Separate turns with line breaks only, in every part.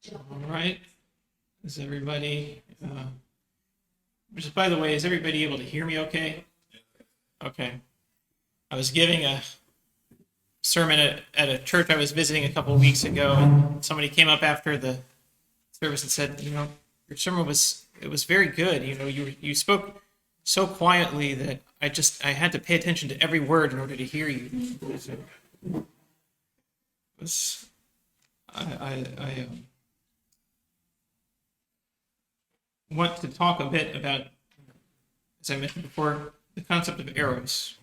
All right. Is everybody, just by the way, is everybody able to hear me okay? Okay. I was giving a sermon at a church I was visiting a couple of weeks ago, and somebody came up after the service and said, your sermon was very good. You spoke so quietly that I had to pay attention to every word in order to hear you. So it was, I want to talk a bit about, as I mentioned before, the concept of Eros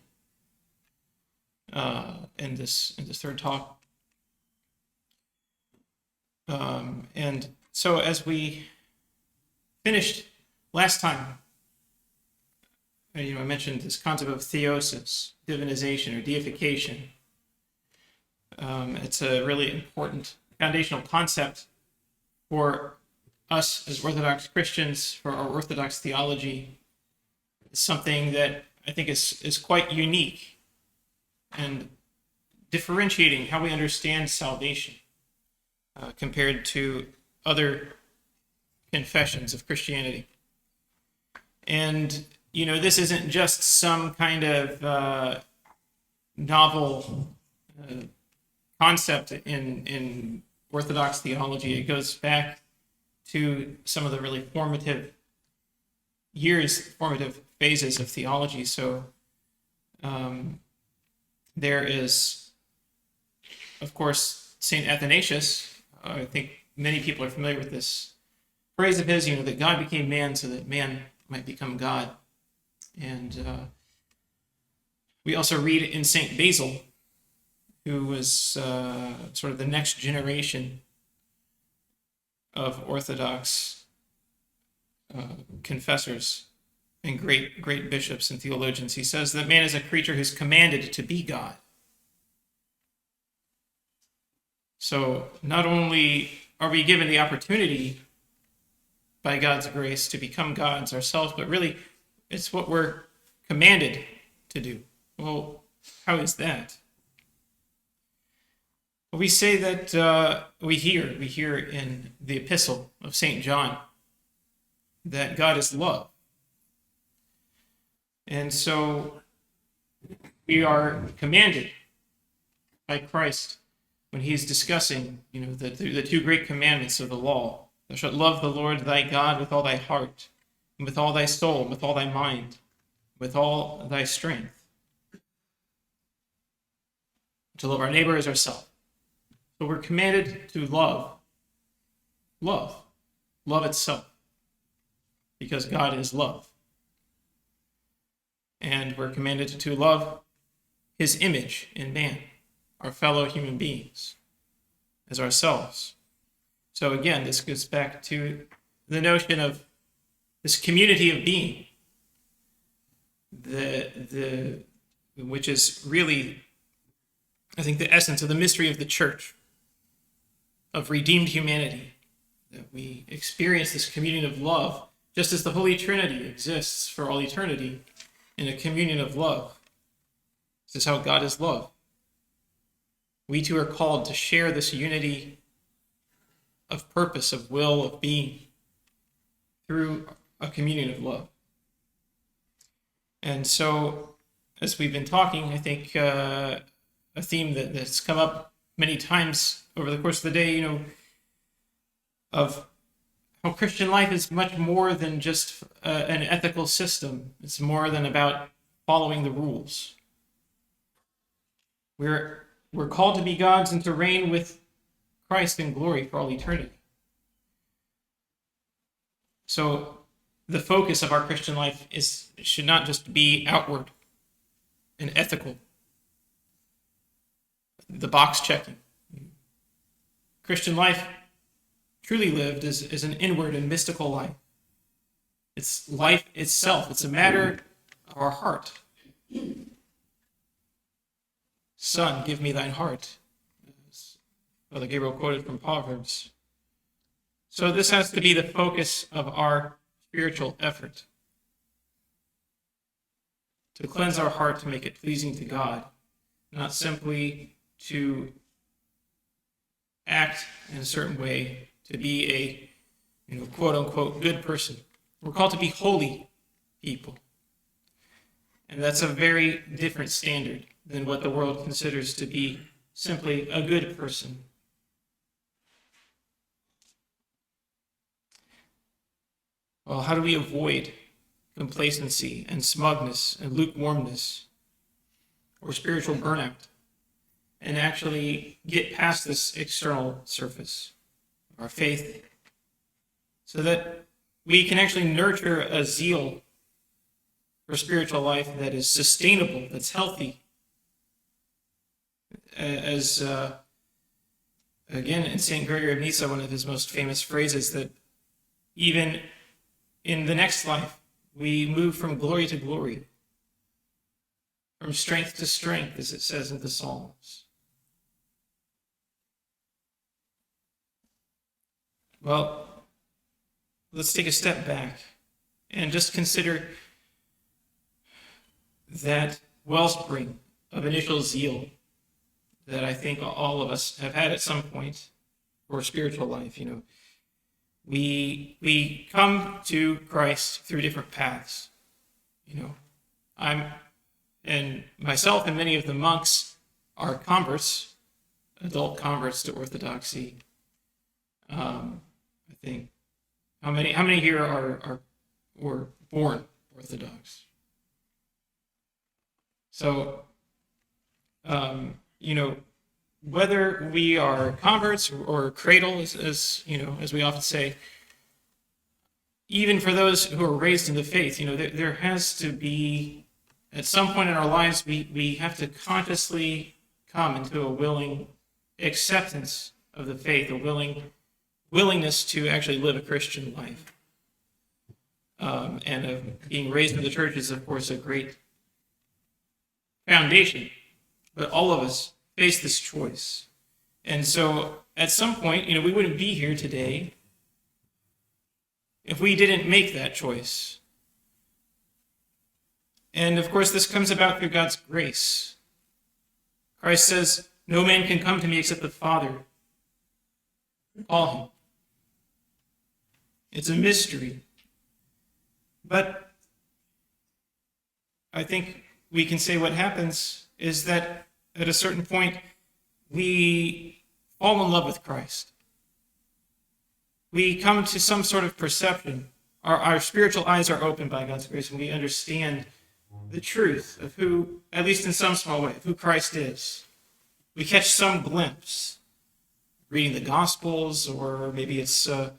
in this third talk. And so as we finished last time, I mentioned this concept of theosis, divinization or deification. It's a really important foundational concept for us as Orthodox Christians, for our Orthodox theology. It's something that I think is quite unique and differentiating how we understand salvation compared to other confessions of Christianity. And, this isn't just some kind of novel concept in Orthodox theology. It goes back to some of the really formative phases of theology. So there is, of course, St. Athanasius. I think many people are familiar with this phrase of his, that God became man so that man might become God. And we also read in St. Basil, who was sort of the next generation of Orthodox confessors and great bishops and theologians. He says that man is a creature who's commanded to be God. So not only are we given the opportunity by God's grace to become gods ourselves, but really it's what we're commanded to do. Well, how is that? Well, we say that we hear in the epistle of St. John that God is love. And so we are commanded by Christ when he's discussing, the two great commandments of the law. Thou shalt love the Lord thy God with all thy heart, and with all thy soul, and with all thy mind, with all thy strength. To love our neighbor as ourselves. So we're commanded to love itself, because God is love. And we're commanded to love his image in man, our fellow human beings, as ourselves. So again, this goes back to the notion of this community of being, which is really, I think, the essence of the mystery of the church, of redeemed humanity, that we experience this communion of love, just as the Holy Trinity exists for all eternity in a communion of love. This is how God is love. We too are called to share this unity of purpose, of will, of being, through a communion of love. And so, as we've been talking, I think a theme that's come up many times over the course of the day, of how Christian life is much more than just an ethical system. It's more than about following the rules. We're called to be gods and to reign with Christ in glory for all eternity. So the focus of our Christian life should not just be outward and ethical, the box checking. Christian life, truly lived, is an inward and mystical life. It's life itself. It's a matter of our heart. Son, give me thine heart. As Father Gabriel quoted from Proverbs. So this has to be the focus of our spiritual effort. To cleanse our heart, to make it pleasing to God, not simply to act in a certain way to be a, quote unquote, good person. We're called to be holy people. And that's a very different standard than what the world considers to be simply a good person. Well, how do we avoid complacency and smugness and lukewarmness or spiritual burnout and actually get past this external surface of our faith so that we can actually nurture a zeal for spiritual life that is sustainable, that's healthy? As again, in St. Gregory of Nyssa, one of his most famous phrases, that even in the next life, we move from glory to glory, from strength to strength, as it says in the Psalms. Well, let's take a step back and just consider that wellspring of initial zeal that I think all of us have had at some point for spiritual life. We come to Christ through different paths. And myself and many of the monks are converts, adult converts to Orthodoxy. I think how many here were born Orthodox? So, whether we are converts or cradle, as we often say, even for those who are raised in the faith, there has to be, at some point in our lives, we have to consciously come into a willing acceptance of the faith, a willingness to actually live a Christian life. And being raised in the church is, of course, a great foundation, but all of us face this choice. And so at some point, we wouldn't be here today if we didn't make that choice. And of course, this comes about through God's grace. Christ says, "No man can come to me except the Father call him." It's a mystery. But I think we can say what happens is that at a certain point, we fall in love with Christ. We come to some sort of perception. Our spiritual eyes are opened by God's grace, and we understand the truth of who, at least in some small way, of who Christ is. We catch some glimpse, reading the Gospels, or maybe it's, our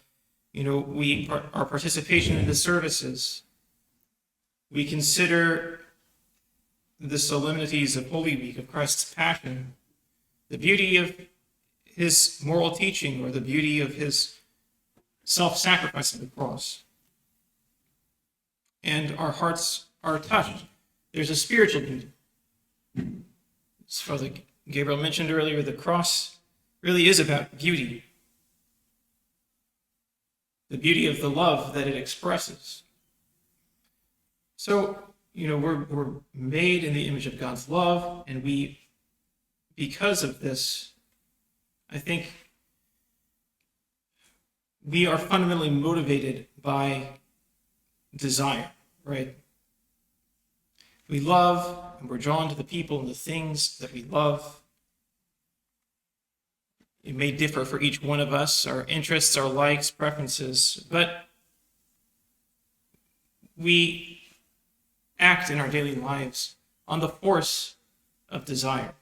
participation in the services. We consider the solemnities of Holy Week, of Christ's Passion, the beauty of his moral teaching, or the beauty of his self-sacrifice on the cross. And our hearts are touched. There's a spiritual beauty. As Father Gabriel mentioned earlier, the cross really is about beauty. The beauty of the love that it expresses. So, we're made in the image of God's love, and because of this, I think we are fundamentally motivated by desire, right? We love, and we're drawn to the people and the things that we love. It may differ for each one of us, our interests, our likes, preferences, but we act in our daily lives on the force of desire.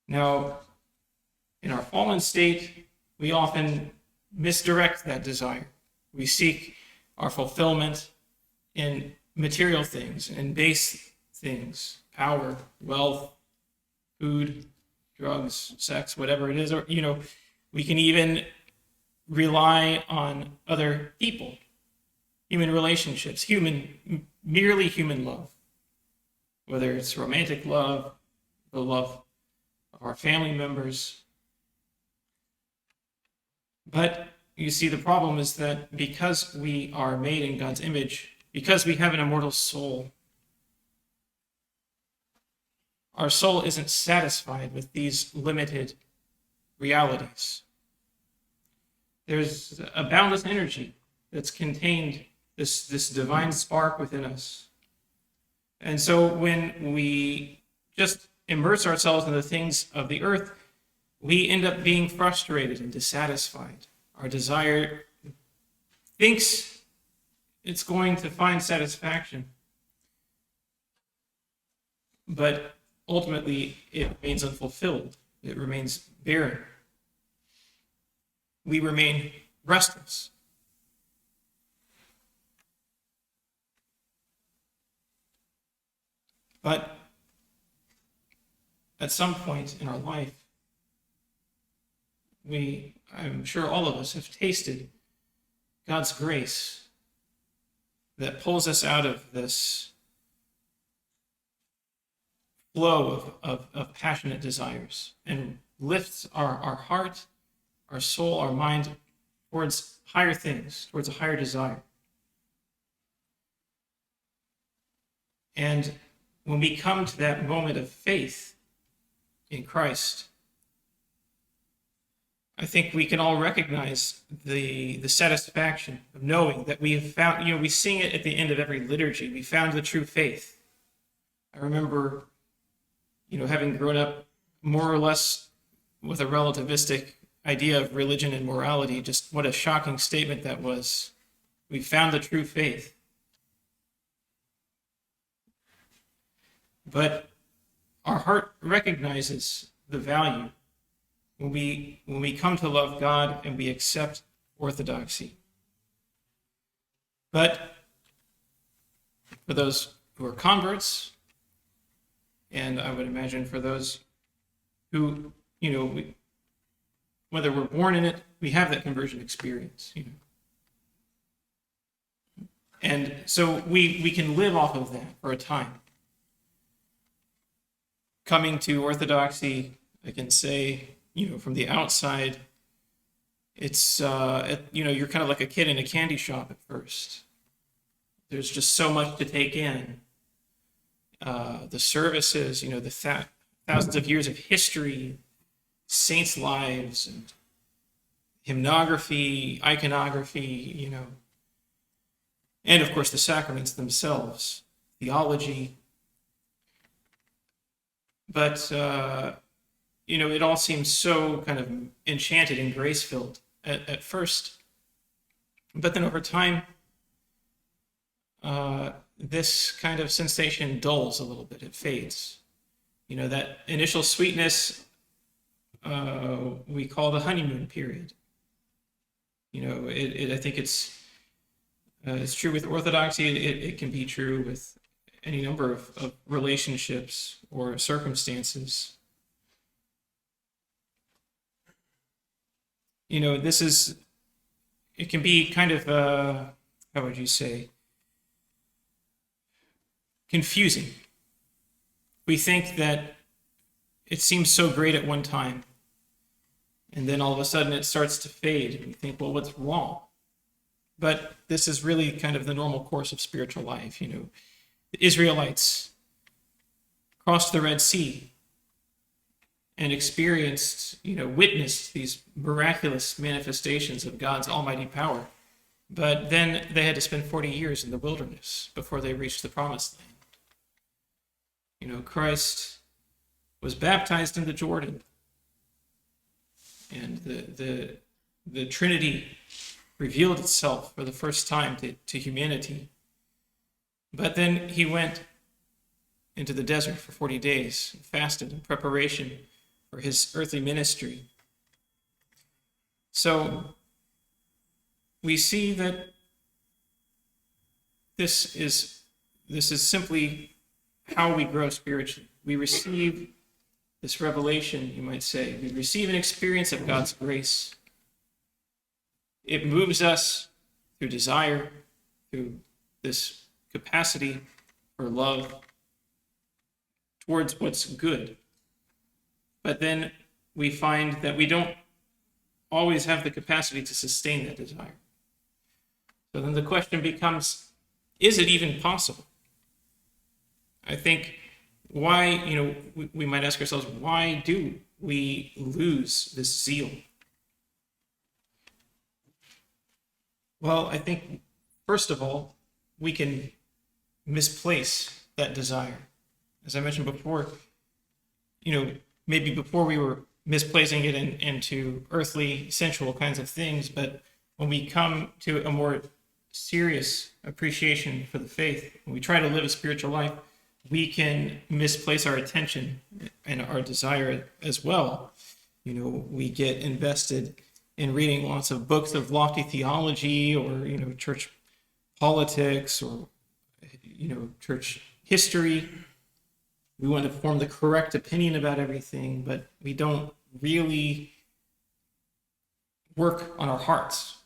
Now, in our fallen state, we often misdirect that desire. We seek our fulfillment in material things, in base things, power, wealth, food, drugs, sex, whatever it is. Or, we can even rely on other people, human relationships, merely human love, whether it's romantic love, the love of our family members. But you see, the problem is that because we are made in God's image, because we have an immortal soul, our soul isn't satisfied with these limited realities. There's a boundless energy that's contained, this divine spark within us. And so when we just immerse ourselves in the things of the earth, we end up being frustrated and dissatisfied. Our desire thinks it's going to find satisfaction, but ultimately it remains unfulfilled. It remains barren. We remain restless. But at some point in our life, I'm sure all of us have tasted God's grace that pulls us out of this flow of passionate desires and lifts our heart, our soul, our mind towards higher things, towards a higher desire. And when we come to that moment of faith in Christ, I think we can all recognize the satisfaction of knowing that we have found, we sing it at the end of every liturgy, we found the true faith. I remember, having grown up more or less with a relativistic idea of religion and morality, just what a shocking statement that was. We found the true faith. But our heart recognizes the value when we come to love God and we accept orthodoxy. But for those who are converts, and I would imagine for those who, whether we're born in it, we have that conversion experience. And so we can live off of that for a time. Coming to orthodoxy, I can say, from the outside, it's, you're kind of like a kid in a candy shop at first. There's just so much to take in. The services, the thousands of years of history, saints' lives, and hymnography, iconography, and of course the sacraments themselves, theology. But, it all seems so kind of enchanted and grace-filled at first. But then over time, this kind of sensation dulls a little bit. It fades. That initial sweetness we call the honeymoon period. I think it's true with Orthodoxy. It can be true with any number of relationships or circumstances. It can be kind of, how would you say, confusing. We think that it seems so great at one time, and then all of a sudden it starts to fade, and we think, well, what's wrong? But this is really kind of the normal course of spiritual life. The Israelites crossed the Red Sea and experienced, witnessed these miraculous manifestations of God's almighty power. But then they had to spend 40 years in the wilderness before they reached the promised land. Christ was baptized in the Jordan, and the Trinity revealed itself for the first time to humanity. But then he went into the desert for 40 days and fasted in preparation for his earthly ministry. So we see that this is simply how we grow spiritually. We receive this revelation, you might say. We receive an experience of God's grace. It moves us through desire, through this capacity for love towards what's good. But then we find that we don't always have the capacity to sustain that desire. So then the question becomes, is it even possible? I think why, we might ask ourselves, why do we lose this zeal? Well, I think, first of all, we can misplace that desire. As I mentioned before, maybe before we were misplacing it into earthly, sensual kinds of things, but when we come to a more serious appreciation for the faith, when we try to live a spiritual life, we can misplace our attention and our desire as well. We get invested in reading lots of books of lofty theology, or church politics, or church history. We want to form the correct opinion about everything, but we don't really work on our hearts.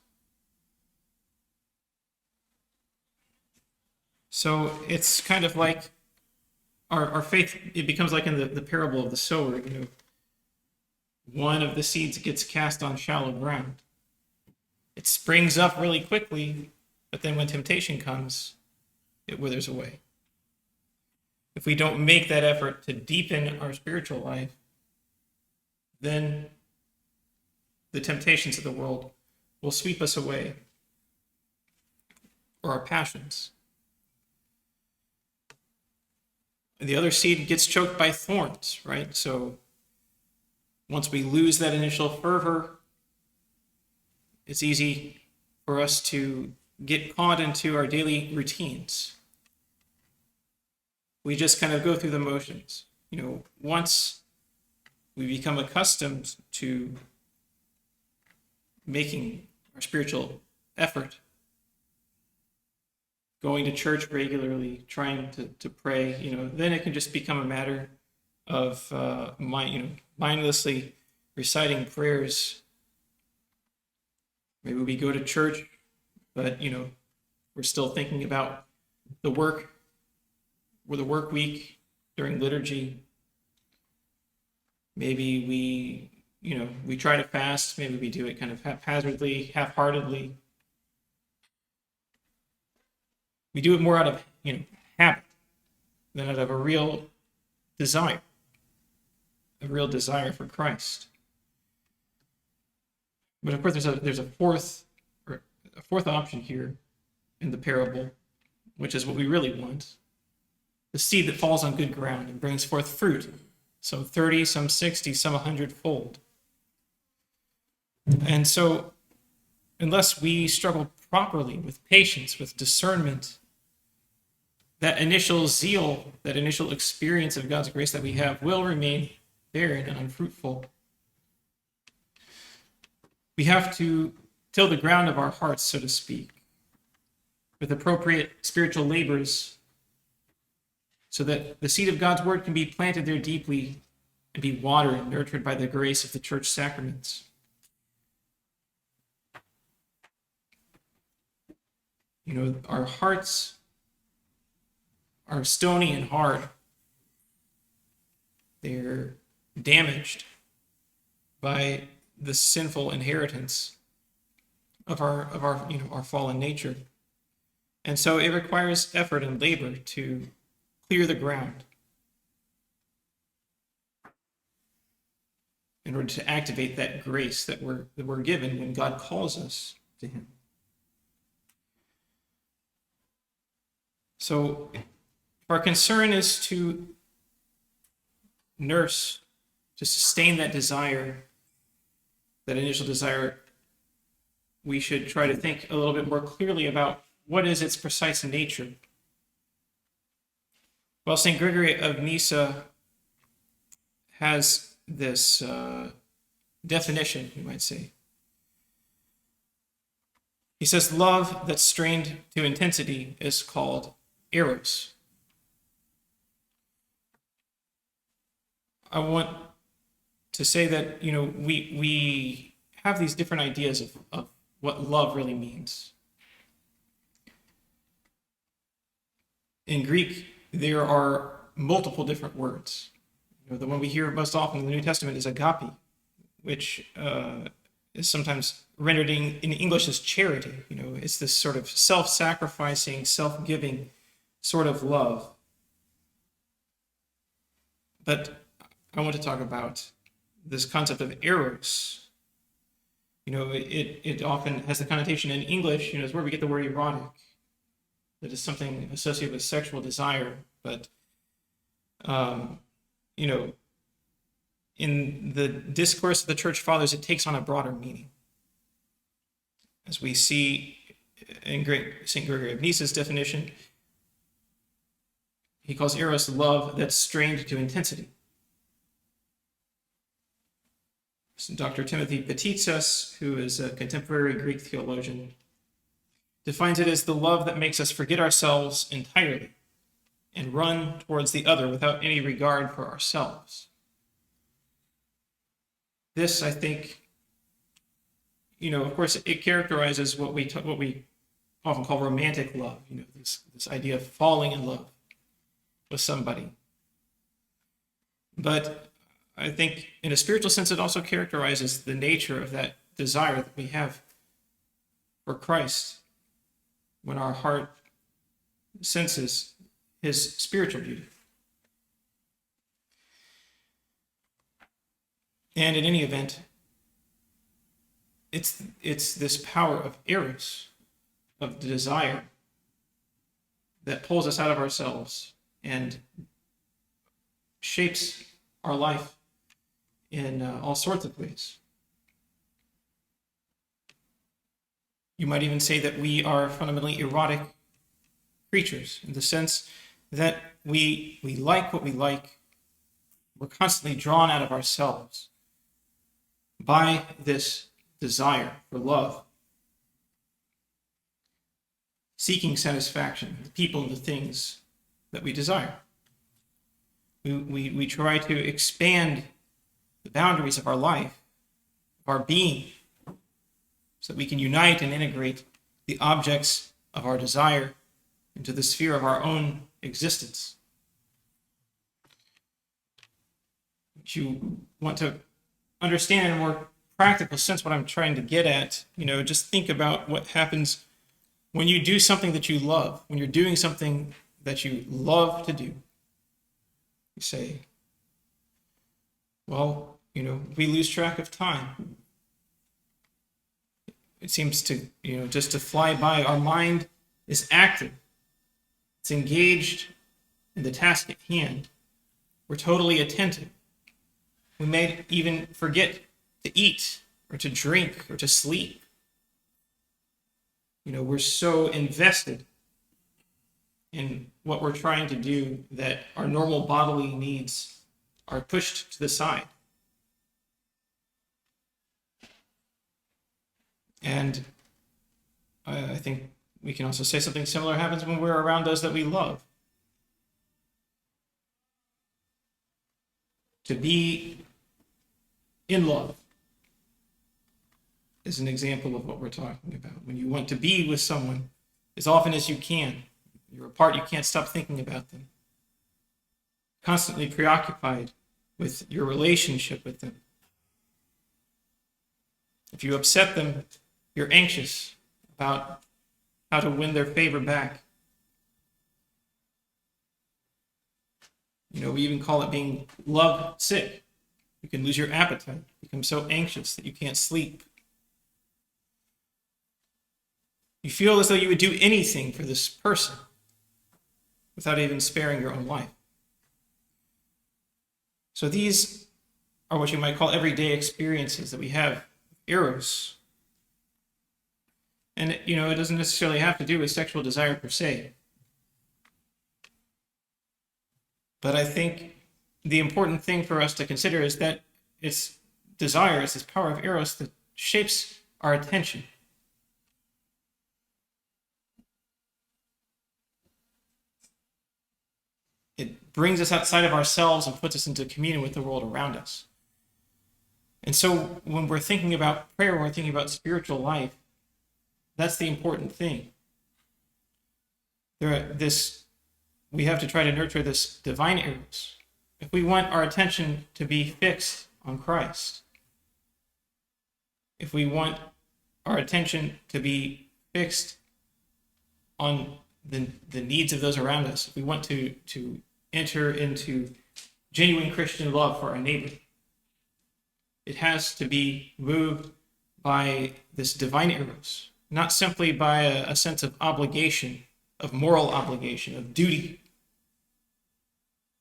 So it's kind of like our faith, it becomes like in the parable of the sower. One of the seeds gets cast on shallow ground. It springs up really quickly, but then when temptation comes, it withers away. If we don't make that effort to deepen our spiritual life, then the temptations of the world will sweep us away, or our passions. And the other seed gets choked by thorns, right? So once we lose that initial fervor, it's easy for us to get caught into our daily routines. We just kind of go through the motions. Once we become accustomed to making our spiritual effort, going to church regularly, trying to pray, then it can just become a matter of mindlessly reciting prayers. Maybe we go to church, but we're still thinking about the work or the work week during liturgy. Maybe we try to fast. Maybe we do it kind of haphazardly, half-heartedly. We do it more out of habit than out of a real desire for Christ. But of course, there's a fourth option here in the parable, which is what we really want: the seed that falls on good ground and brings forth fruit, some 30, some 60, some 100-fold. And so, unless we struggle properly with patience, with discernment, that initial zeal, that initial experience of God's grace that we have will remain barren and unfruitful. We have to till the ground of our hearts, so to speak, with appropriate spiritual labors, so that the seed of God's word can be planted there deeply and be watered and nurtured by the grace of the church sacraments. Our hearts are stony and hard. They're damaged by the sinful inheritance of our fallen nature. And so it requires effort and labor to clear the ground in order to activate that grace that we're given when God calls us to him. So if our concern is to nurse, to sustain that desire, that initial desire, we should try to think a little bit more clearly about what is its precise nature. Well, St. Gregory of Nyssa has this definition, you might say. He says, love that's strained to intensity is called Aeros. I want to say that, we have these different ideas of what love really means. In Greek, there are multiple different words. The one we hear most often in the New Testament is agape, which is sometimes rendered in English as charity. It's this sort of self-sacrificing, self-giving sort of love. But I want to talk about this concept of eros. it often has the connotation in English, is where we get the word erotic. That is something associated with sexual desire. But, in the discourse of the Church Fathers, it takes on a broader meaning. As we see in St. Gregory of Nyss's definition, he calls Eros love that's strained to intensity. Dr. Timothy Petitsas, who is a contemporary Greek theologian, defines it as the love that makes us forget ourselves entirely and run towards the other without any regard for ourselves. This, I think, of course, it characterizes what we often call romantic love, this idea of falling in love with somebody. But I think in a spiritual sense, it also characterizes the nature of that desire that we have for Christ when our heart senses his spiritual beauty. And in any event, it's this power of Eros, of the desire, that pulls us out of ourselves and shapes our life in all sorts of ways. You might even say that we are fundamentally erotic creatures in the sense that we like what we like. We're constantly drawn out of ourselves by this desire for love, seeking satisfaction in the people and the things that we desire. We try to expand the boundaries of our life, of our being, so that we can unite and integrate the objects of our desire into the sphere of our own existence. If you want to understand in a more practical sense what I'm trying to get at, just think about what happens when you do something that you love, when you're doing something that you love to do. You say, well, we lose track of time. It seems to, just to fly by. Our mind is active. It's engaged in the task at hand. We're totally attentive. We may even forget to eat or to drink or to sleep. We're so invested in what we're trying to do that our normal bodily needs are pushed to the side. And I think we can also say something similar happens when we're around those that we love. To be in love is an example of what we're talking about. When you want to be with someone as often as you can, you're apart, you can't stop thinking about them. Constantly preoccupied with your relationship with them. If you upset them, you're anxious about how to win their favor back. We even call it being love sick. You can lose your appetite, become so anxious that you can't sleep. You feel as though you would do anything for this person without even sparing your own life. So these are what you might call everyday experiences that we have, Eros. And, it doesn't necessarily have to do with sexual desire per se. But I think the important thing for us to consider is that it's desire, it's this power of Eros that shapes our attention. It brings us outside of ourselves and puts us into communion with the world around us. And so when we're thinking about prayer, when we're thinking about spiritual life, that's the important thing. We have to try to nurture this divine Eros. If we want our attention to be fixed on Christ, if we want our attention to be fixed on the needs of those around us, if we want to enter into genuine Christian love for our neighbor, it has to be moved by this divine Eros, not simply by a sense of obligation, of moral obligation, of duty.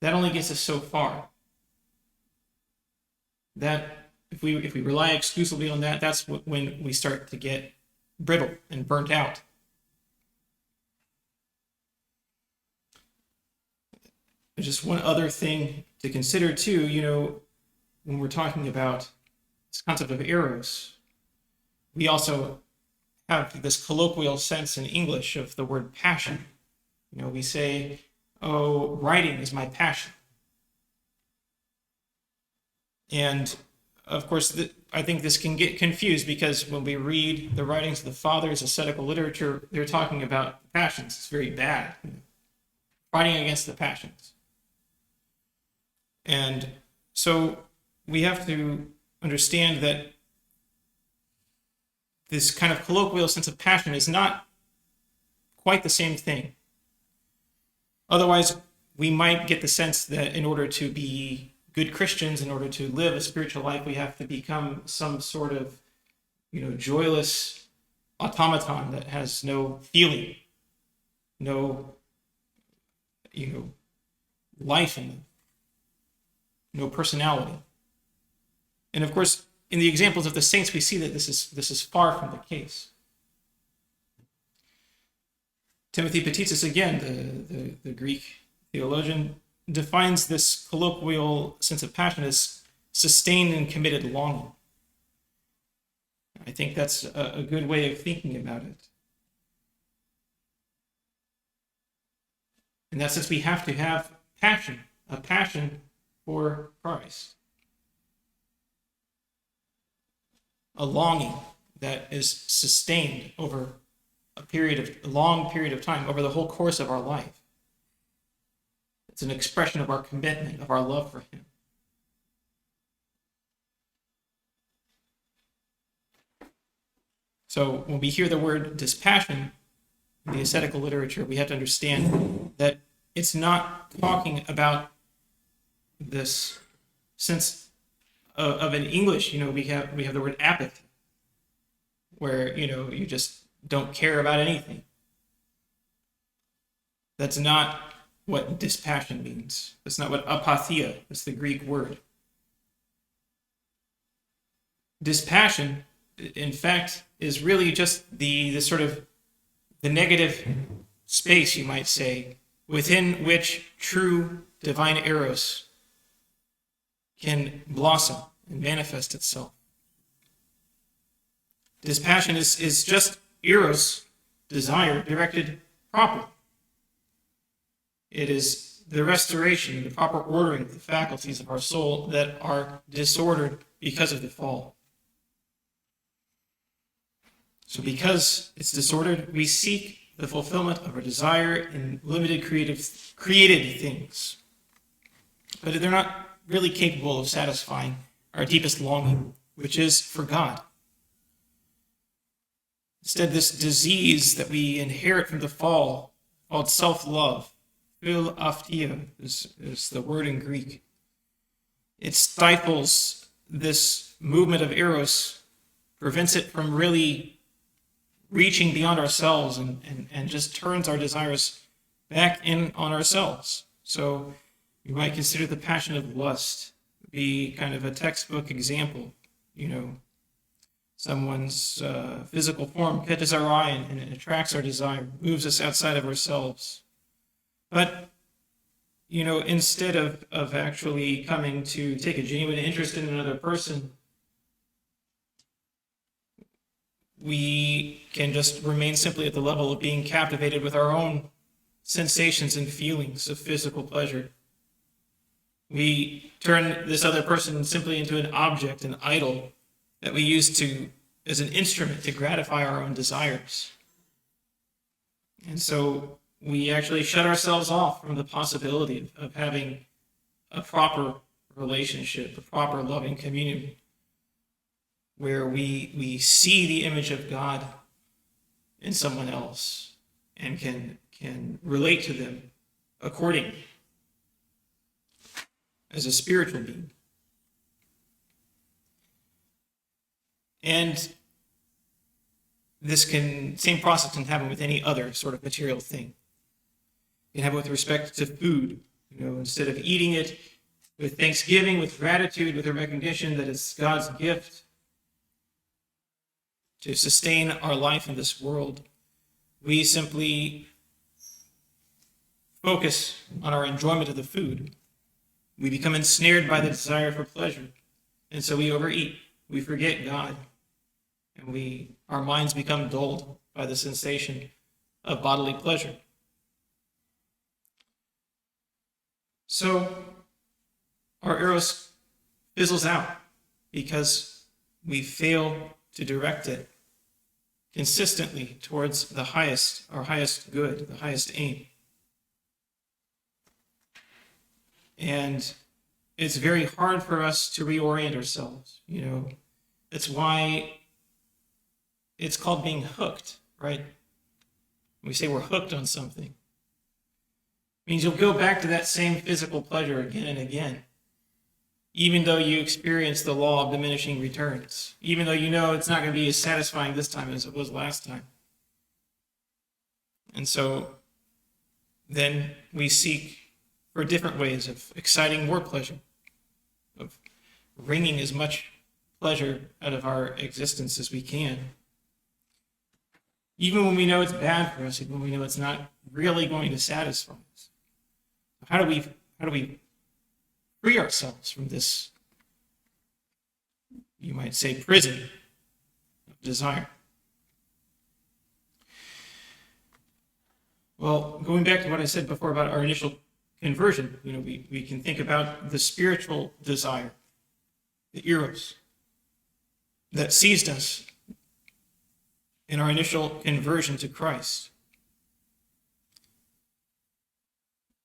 That only gets us so far. That if we rely exclusively on that, that's when we start to get brittle and burnt out. There's just one other thing to consider too, when we're talking about this concept of Eros, we also have this colloquial sense in English of the word passion. We say, oh, writing is my passion. And of course, I think this can get confused because when we read the writings of the fathers, ascetical literature, they're talking about passions. It's very bad. Fighting against the passions. And so we have to understand that this kind of colloquial sense of passion is not quite the same thing. Otherwise, we might get the sense that in order to be good Christians, in order to live a spiritual life, we have to become some sort of, joyless automaton that has no feeling, no, life in them, no personality. And of course, in the examples of the saints, we see that this is far from the case. Timothy Petitsis, again, the Greek theologian, defines this colloquial sense of passion as sustained and committed longing. I think that's a good way of thinking about it. In that sense, we have to have passion, a passion for Christ. A longing that is sustained over a long period of time, over the whole course of our life. It's an expression of our commitment, of our love for him. So when we hear the word dispassion in the ascetical literature, we have to understand that it's not talking about this sense of in English, we have the word apathy, where, you just don't care about anything. That's not what dispassion means. That's not what apathia, that's the Greek word. Dispassion, in fact, is really just the sort of the negative space, you might say, within which true divine Eros can blossom and manifest itself. Dispassion is just Eros, desire, directed properly. It is the restoration, the proper ordering of the faculties of our soul that are disordered because of the fall. So because it's disordered, we seek the fulfillment of our desire in limited created things. But they're not really capable of satisfying our deepest longing, which is for God. Instead, this disease that we inherit from the fall, called self-love, philaphtia is the word in Greek. It stifles this movement of Eros, prevents it from really reaching beyond ourselves and just turns our desires back in on ourselves. So you might consider the passion of lust be kind of a textbook example. Someone's physical form catches our eye and it attracts our desire, moves us outside of ourselves. But, instead of actually coming to take a genuine interest in another person, we can just remain simply at the level of being captivated with our own sensations and feelings of physical pleasure. We turn this other person simply into an object, an idol, that we use as an instrument to gratify our own desires. And so we actually shut ourselves off from the possibility of having a proper relationship, a proper loving communion, where we see the image of God in someone else and can relate to them accordingly as a spiritual being. And same process can happen with any other sort of material thing. You can have it with respect to food. Instead of eating it with thanksgiving, with gratitude, with a recognition that it's God's gift to sustain our life in this world, we simply focus on our enjoyment of the food. We become ensnared by the desire for pleasure, and so we overeat. We forget God, and our minds become dulled by the sensation of bodily pleasure. So our Eros fizzles out because we fail to direct it consistently towards our highest good, the highest aim. And it's very hard for us to reorient ourselves. That's why it's called being hooked, right? We say we're hooked on something. It means you'll go back to that same physical pleasure again and again, even though you experience the law of diminishing returns, even though you know it's not going to be as satisfying this time as it was last time. And so then we seek for different ways of exciting more pleasure, of wringing as much pleasure out of our existence as we can. Even when we know it's bad for us, even when we know it's not really going to satisfy us. How do we free ourselves from this, you might say, prison of desire? Well, going back to what I said before about our initial conversion, we can think about the spiritual desire, the Eros, that seized us in our initial conversion to Christ.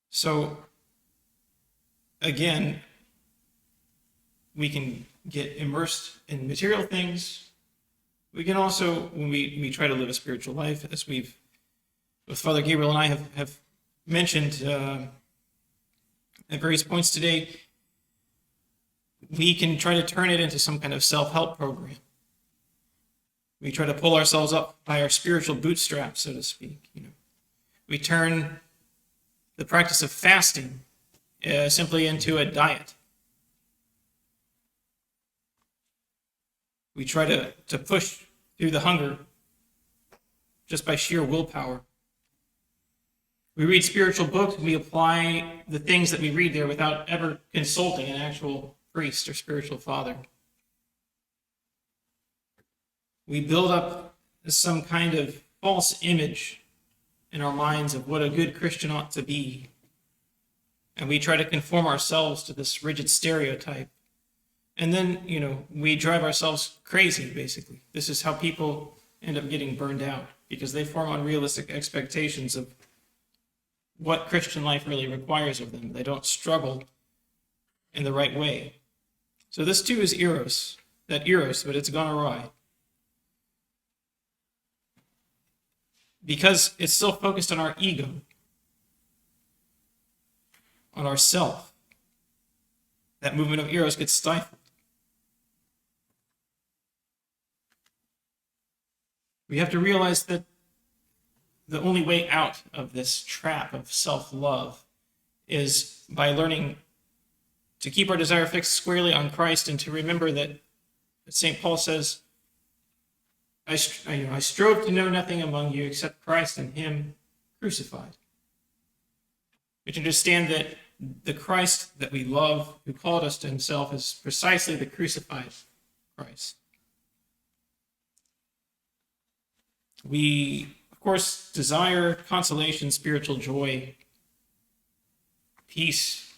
So, again, we can get immersed in material things. We can also, when we try to live a spiritual life, as with Father Gabriel and I have mentioned at various points today, we can try to turn it into some kind of self-help program. We try to pull ourselves up by our spiritual bootstraps, so to speak. We turn the practice of fasting simply into a diet. We try to push through the hunger just by sheer willpower. We read spiritual books and we apply the things that we read there without ever consulting an actual priest or spiritual father. We build up some kind of false image in our minds of what a good Christian ought to be. And we try to conform ourselves to this rigid stereotype. And then, we drive ourselves crazy, basically. This is how people end up getting burned out, because they form unrealistic expectations of what Christian life really requires of them. They don't struggle in the right way. So this too is Eros, but it's gone awry. Because it's still focused on our ego, on ourself. That movement of Eros gets stifled. We have to realize that the only way out of this trap of self-love is by learning to keep our desire fixed squarely on Christ, and to remember that St. Paul says, I strove to know nothing among you except Christ and him crucified. We understand that the Christ that we love, who called us to himself, is precisely the crucified Christ. We, of course, desire consolation, spiritual joy, peace,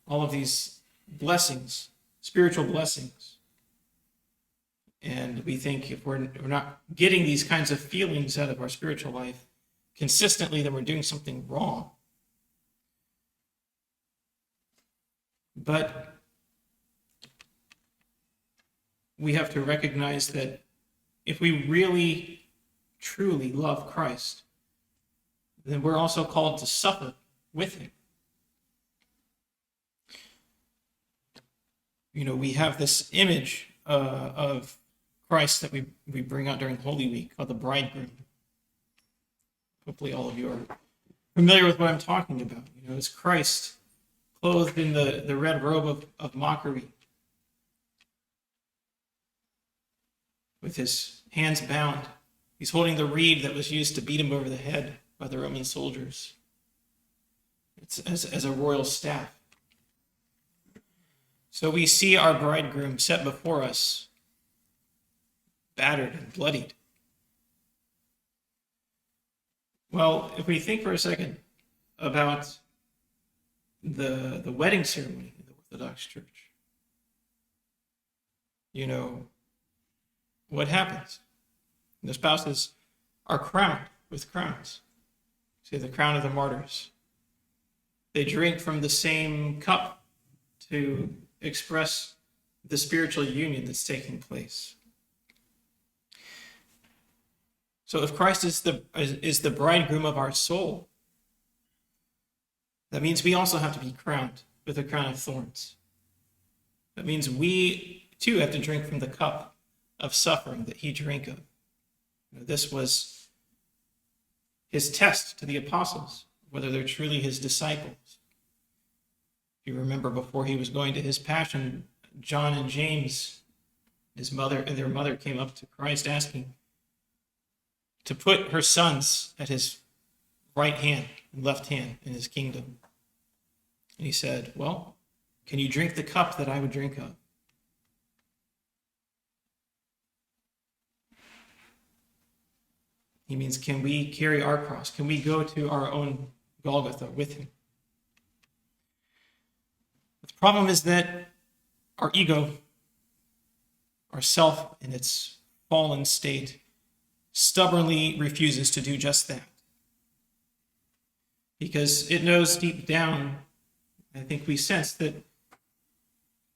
all of these blessings, spiritual blessings. And we think if we're not getting these kinds of feelings out of our spiritual life consistently, then we're doing something wrong. But we have to recognize that if we really, truly love Christ, then we're also called to suffer with him. We have this image of Christ that we bring out during Holy Week, called the bridegroom. Hopefully all of you are familiar with what I'm talking about. It's Christ clothed in the red robe of mockery, with his hands bound. He's holding the reed that was used to beat him over the head by the Roman soldiers. It's as a royal staff. So we see our bridegroom set before us, battered and bloodied. Well, if we think for a second about the wedding ceremony in the Orthodox Church, what happens? The spouses are crowned with crowns. See, the crown of the martyrs. They drink from the same cup to express the spiritual union that's taking place. So if Christ is the bridegroom of our soul, that means we also have to be crowned with a crown of thorns. That means we too have to drink from the cup of suffering that he drank of. This was his test to the apostles, whether they're truly his disciples. If you remember, before he was going to his passion, John and James, their mother came up to Christ asking to put her sons at his right hand and left hand in his kingdom. And he said, well, can you drink the cup that I would drink of? He means, can we carry our cross? Can we go to our own Golgotha with him? But the problem is that our ego, our self in its fallen state, stubbornly refuses to do just that. Because it knows deep down, I think we sense, that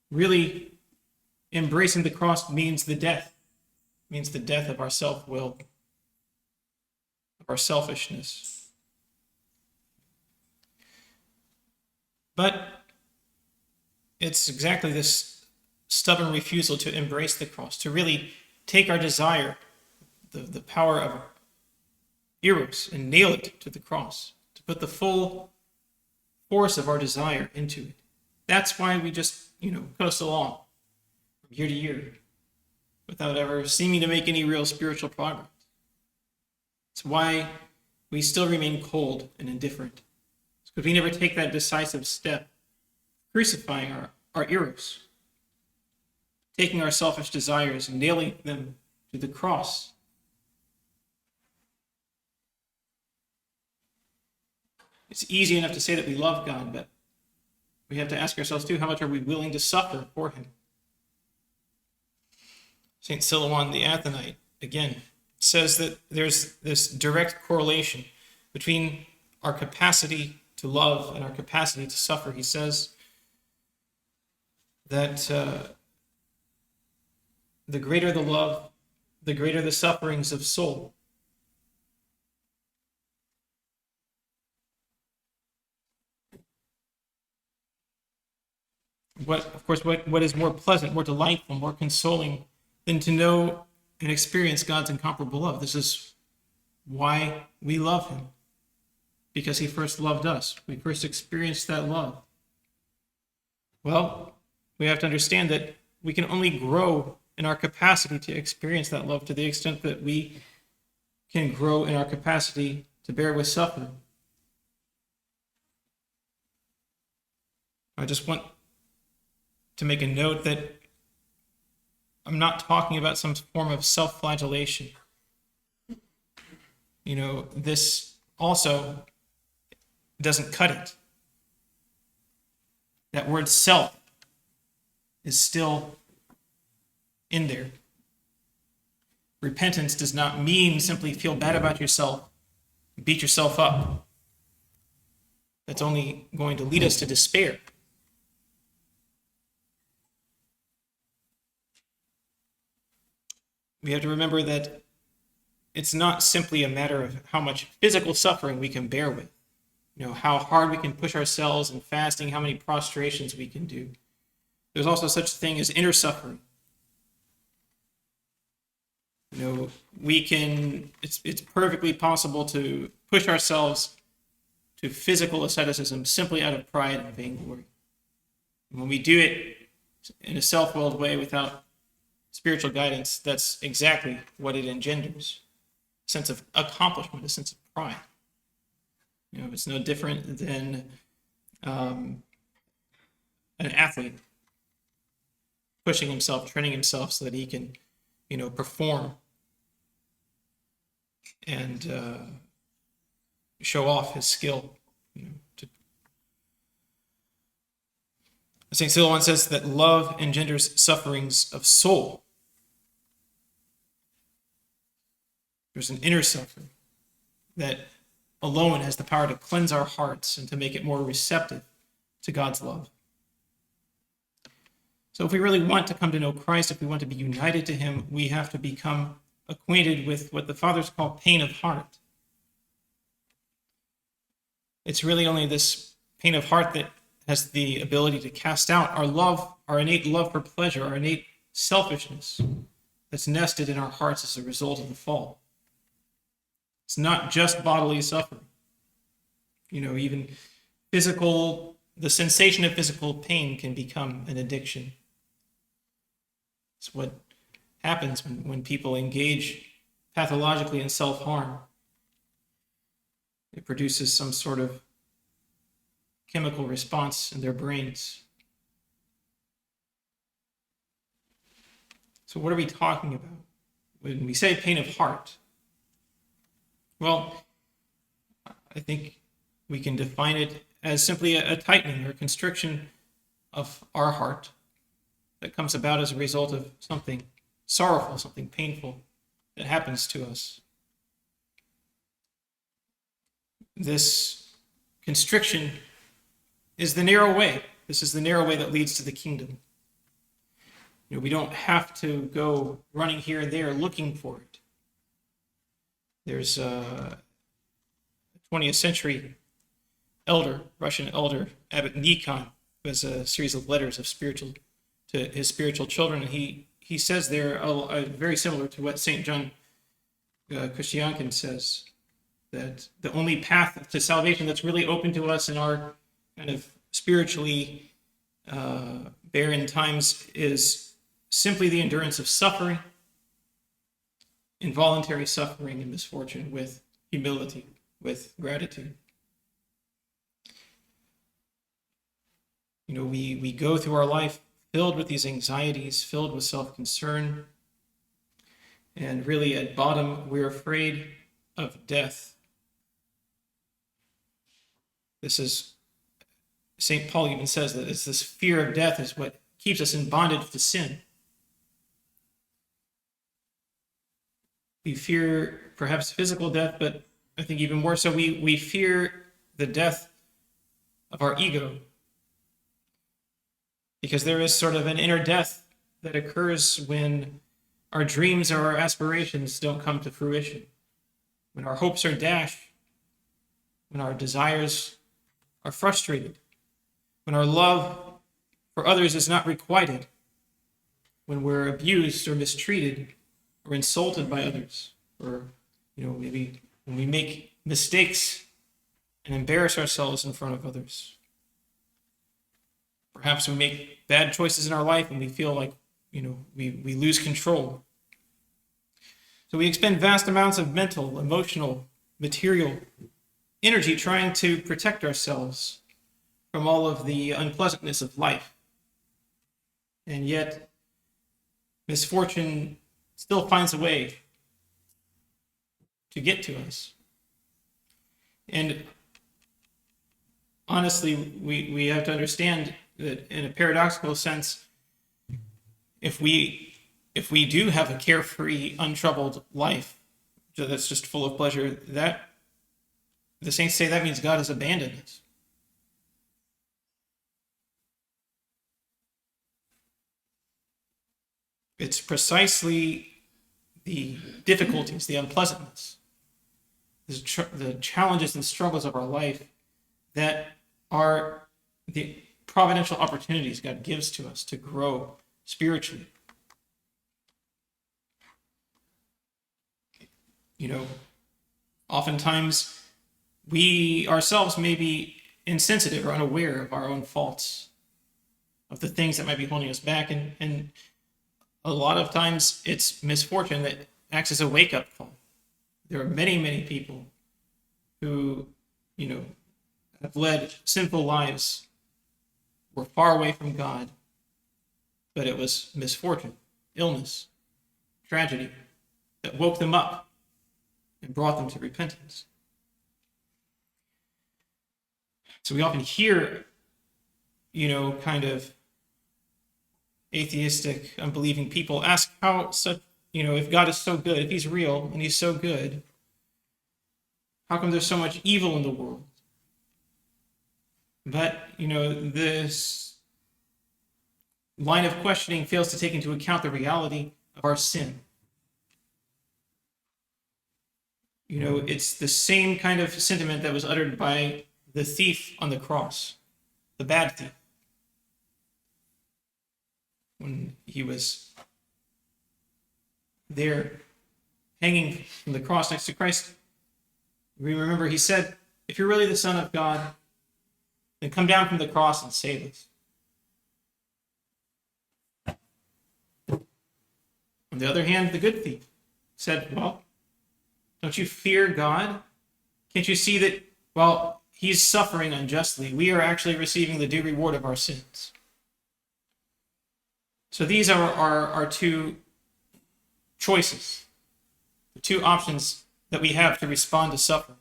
really embracing the cross means the death of our self-will, of our selfishness. But it's exactly this stubborn refusal to embrace the cross, to really take our desire, the power of Eros, and nail it to the cross, to put the full force of our desire into it. That's why we just, coast along from year to year without ever seeming to make any real spiritual progress. It's why we still remain cold and indifferent. It's because we never take that decisive step, crucifying our Eros, taking our selfish desires and nailing them to the cross. It's easy enough to say that we love God, but we have to ask ourselves too, how much are we willing to suffer for him? St. Silouan the Athonite, again, says that there's this direct correlation between our capacity to love and our capacity to suffer. He says that the greater the love, the greater the sufferings of soul. What is more pleasant, more delightful, more consoling than to know and experience God's incomparable love? This is why we love him, because he first loved us. We first experienced that love. Well, we have to understand that we can only grow in our capacity to experience that love to the extent that we can grow in our capacity to bear with suffering. I just want to make a note that I'm not talking about some form of self-flagellation. This also doesn't cut it. That word self is still in there. Repentance does not mean simply feel bad about yourself, beat yourself up. That's only going to lead us to despair. We have to remember that it's not simply a matter of how much physical suffering we can bear with, how hard we can push ourselves in fasting, how many prostrations we can do. There's also such a thing as inner suffering. It's perfectly possible to push ourselves to physical asceticism simply out of pride and vainglory. And when we do it in a self-willed way without spiritual guidance, that's exactly what it engenders. A sense of accomplishment, a sense of pride. It's no different than an athlete pushing himself, training himself so that he can, perform and show off his skill. St. Cyril once says that love engenders sufferings of soul. There's an inner suffering that alone has the power to cleanse our hearts and to make it more receptive to God's love. So if we really want to come to know Christ, if we want to be united to him, we have to become acquainted with what the fathers call pain of heart. It's really only this pain of heart that has the ability to cast out our innate love for pleasure, our innate selfishness that's nested in our hearts as a result of the fall. It's not just bodily suffering. Even the sensation of physical pain can become an addiction. It's what happens when people engage pathologically in self-harm. It produces some sort of chemical response in their brains. So what are we talking about when we say pain of heart? Well, I think we can define it as simply a tightening or constriction of our heart that comes about as a result of something sorrowful, something painful that happens to us. This constriction is the narrow way. This is the narrow way that leads to the kingdom. We don't have to go running here and there looking for it. There's a 20th century Russian elder, Abbot Nikon, who has a series of letters to his spiritual children. And he says there, very similar to what St. John Chrysostom says, that the only path to salvation that's really open to us in our kind of spiritually barren times is simply the endurance of suffering, involuntary suffering and misfortune, with humility, with gratitude. We go through our life filled with these anxieties, filled with self-concern, and really at bottom, we're afraid of death. This is, St. Paul even says that it's this fear of death is what keeps us in bondage to sin. We fear perhaps physical death, but I think even more so, we fear the death of our ego. Because there is sort of an inner death that occurs when our dreams or our aspirations don't come to fruition, when our hopes are dashed, when our desires are frustrated, when our love for others is not requited, when we're abused or mistreated or insulted by others, or maybe when we make mistakes and embarrass ourselves in front of others. Perhaps we make bad choices in our life and we feel like we lose control. So we expend vast amounts of mental, emotional, material energy trying to protect ourselves from all of the unpleasantness of life. And yet, misfortune still finds a way to get to us. And honestly, we have to understand that in a paradoxical sense, if we do have a carefree, untroubled life that's just full of pleasure, that the saints say that means God has abandoned us. It's precisely the difficulties, the unpleasantness, the challenges and struggles of our life that are the providential opportunities God gives to us to grow spiritually. You know, oftentimes we ourselves may be insensitive or unaware of our own faults, of the things that might be holding us back. And a lot of times it's misfortune that acts as a wake-up call. There are many, many people who, have led sinful lives, were far away from God, but it was misfortune, illness, tragedy that woke them up and brought them to repentance. So we often hear, kind of atheistic, unbelieving people ask how such, if God is so good, if he's real and he's so good, how come there's so much evil in the world? But, this line of questioning fails to take into account the reality of our sin. It's the same kind of sentiment that was uttered by the thief on the cross, the bad thief. When he was there hanging from the cross next to Christ, we remember he said, if you're really the Son of God, then come down from the cross and save us. On the other hand, the good thief said, well, don't you fear God? Can't you see that while he's suffering unjustly, we are actually receiving the due reward of our sins? So these are our two choices, the two options that we have to respond to suffering.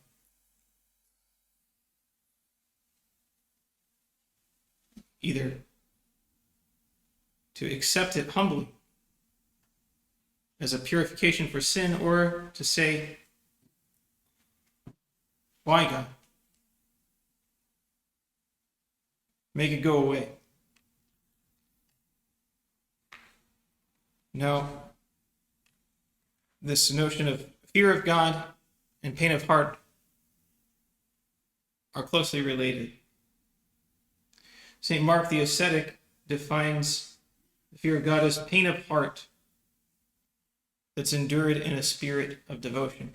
Either to accept it humbly as a purification for sin, or to say, why, God? Make it go away. Now, this notion of fear of God and pain of heart are closely related. St. Mark the ascetic defines the fear of God as pain of heart that's endured in a spirit of devotion.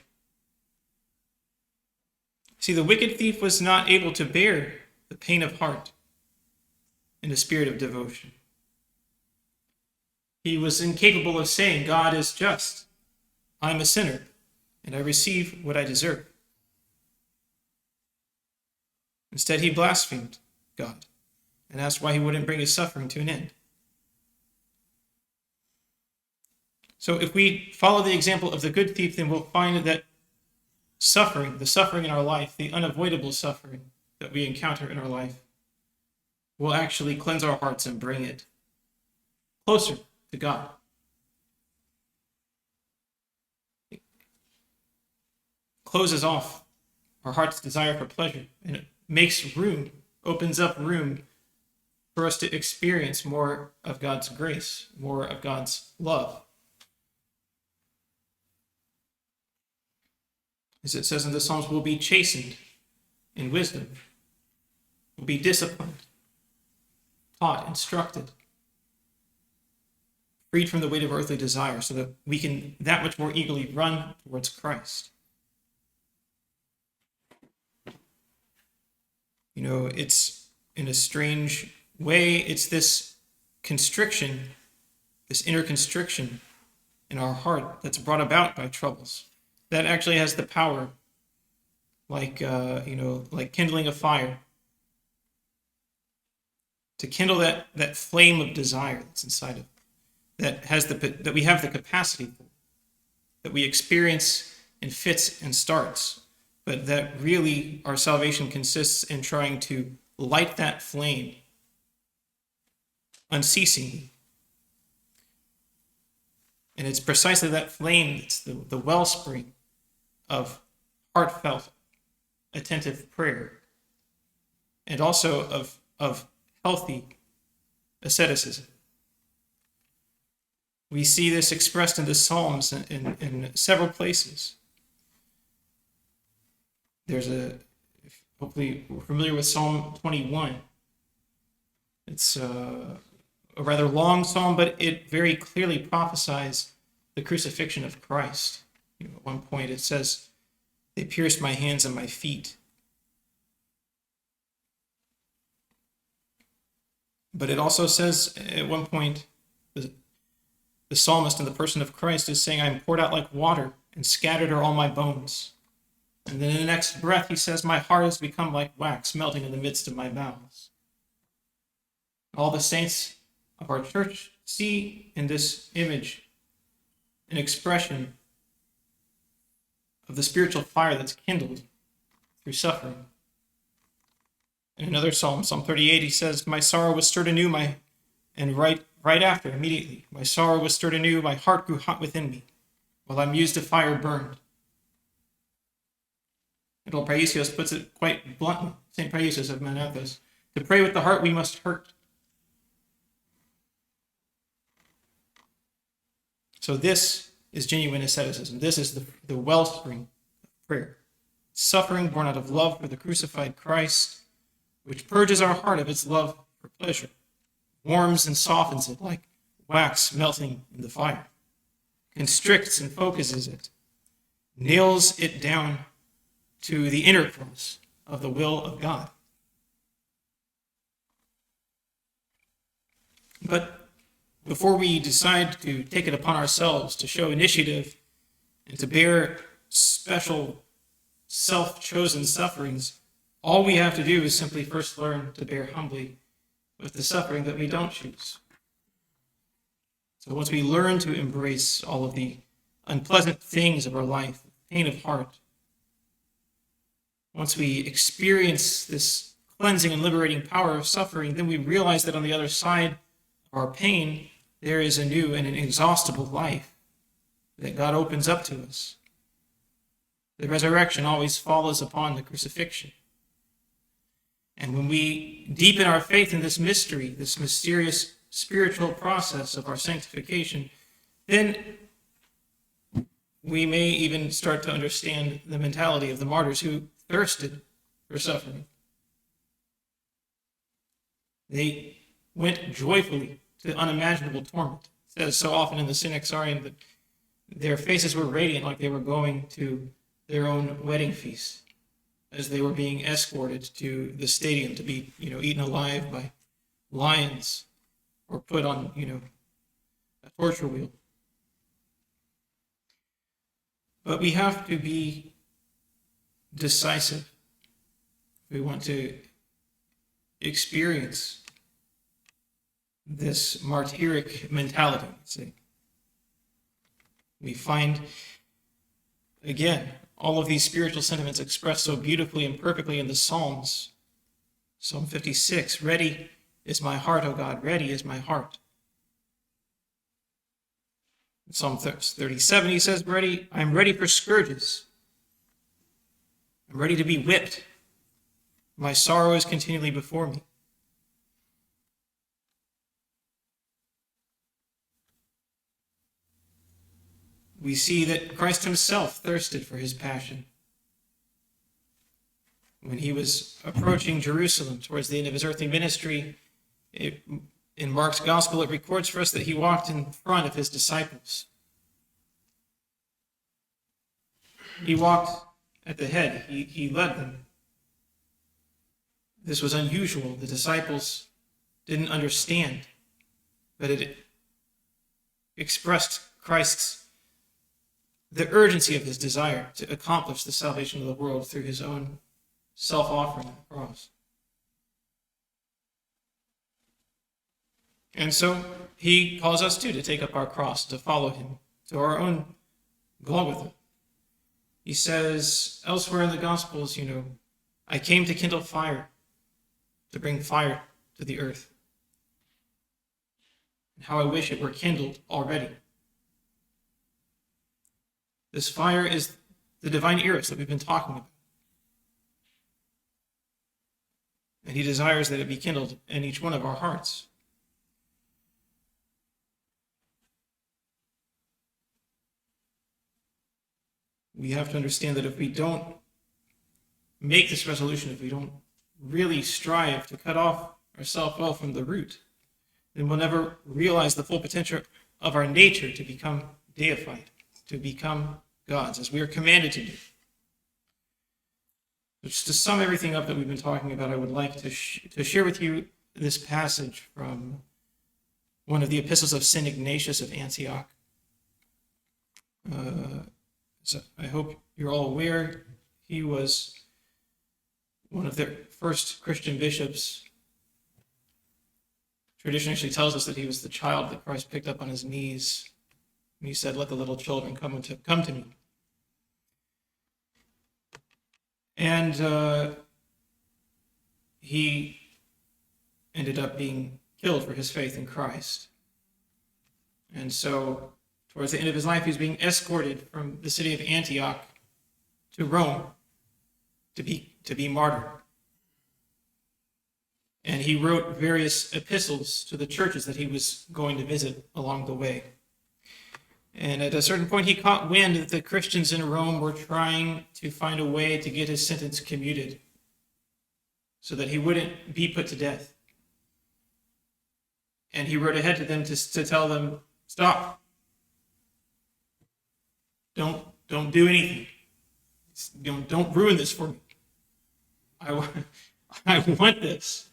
See, the wicked thief was not able to bear the pain of heart in a spirit of devotion. He was incapable of saying, God is just, I'm a sinner, and I receive what I deserve. Instead, he blasphemed God and asked why he wouldn't bring his suffering to an end. So if we follow the example of the good thief, then we'll find that suffering, the suffering in our life, the unavoidable suffering that we encounter in our life, will actually cleanse our hearts and bring it closer to God. It closes off our heart's desire for pleasure, and it makes room, opens up room for us to experience more of God's grace, more of God's love. As it says in the Psalms, we'll be chastened in wisdom. We'll be disciplined, taught, instructed, freed from the weight of earthly desire, so that we can that much more eagerly run towards Christ. It's in a strange way, it's this constriction, this inner constriction in our heart that's brought about by troubles, that actually has the power, like kindling a fire, to kindle that flame of desire that's inside of it, that we have the capacity for, that we experience in fits and starts, but that really our salvation consists in trying to light that flame unceasingly. And it's precisely that flame that's the wellspring of heartfelt, attentive prayer, and also of healthy asceticism. We see this expressed in the Psalms in several places. Hopefully we're familiar with Psalm 21. It's a rather long psalm, but it very clearly prophesies the crucifixion of Christ At one point it says, they pierced my hands and my feet. But it also says at one point, the psalmist in the person of Christ is saying, I am poured out like water and scattered are all my bones. And then in the next breath, he says, my heart has become like wax melting in the midst of my bowels. All the saints of our church see in this image an expression of the spiritual fire that's kindled through suffering. In another psalm, Psalm 38, he says, my sorrow was stirred anew, and right after, immediately, my sorrow was stirred anew, my heart grew hot within me, while I mused a fire burned. And old Paisios puts it quite bluntly, St. Paisios of Manathos, to pray with the heart we must hurt. So this is genuine asceticism. This is the wellspring of prayer. Suffering born out of love for the crucified Christ, which purges our heart of its love for pleasure, warms and softens it like wax melting in the fire, constricts and focuses it, nails it down to the inner cross of the will of God. But before we decide to take it upon ourselves to show initiative and to bear special self-chosen sufferings, all we have to do is simply first learn to bear humbly with the suffering that we don't choose. So once we learn to embrace all of the unpleasant things of our life, pain of heart, once we experience this cleansing and liberating power of suffering, then we realize that on the other side of our pain, there is a new and an inexhaustible life that God opens up to us. The resurrection always follows upon the crucifixion. And when we deepen our faith in this mystery, this mysterious spiritual process of our sanctification, then we may even start to understand the mentality of the martyrs who thirsted for suffering. They went joyfully to unimaginable torment. It says so often in the Synaxarion that their faces were radiant like they were going to their own wedding feast, as they were being escorted to the stadium to be, eaten alive by lions or put on, a torture wheel. But we have to be decisive if we want to experience this martyric mentality. See, we find, again, all of these spiritual sentiments expressed so beautifully and perfectly in the Psalms. Psalm 56, ready is my heart, O God, ready is my heart. In Psalm 37, he says, I am ready for scourges. I'm ready to be whipped. My sorrow is continually before me. We see that Christ himself thirsted for his passion. When he was approaching Jerusalem towards the end of his earthly ministry, in Mark's gospel, it records for us that he walked in front of his disciples. He walked at the head. He led them. This was unusual. The disciples didn't understand, but it expressed the urgency of his desire to accomplish the salvation of the world through his own self-offering on the cross. And so he calls us too to take up our cross, to follow him, to our own Golgotha. He says elsewhere in the Gospels, I came to kindle fire, to bring fire to the earth. And how I wish it were kindled already. This fire is the divine Eros that we've been talking about. And he desires that it be kindled in each one of our hearts. We have to understand that if we don't make this resolution, if we don't really strive to cut off our self-will from the root, then we'll never realize the full potential of our nature to become deified, to become gods, as we are commanded to do. Just to sum everything up that we've been talking about, I would like to share with you this passage from one of the epistles of St. Ignatius of Antioch. So I hope you're all aware he was one of the first Christian bishops. Tradition actually tells us that he was the child that Christ picked up on his knees, and he said, "Let the little children come to me." And he ended up being killed for his faith in Christ. And so, towards the end of his life, he was being escorted from the city of Antioch to Rome to be martyred. And he wrote various epistles to the churches that he was going to visit along the way. And at a certain point, he caught wind that the Christians in Rome were trying to find a way to get his sentence commuted so that he wouldn't be put to death. And he wrote ahead to them to tell them, "Stop. Don't do anything. Don't ruin this for me. I want this."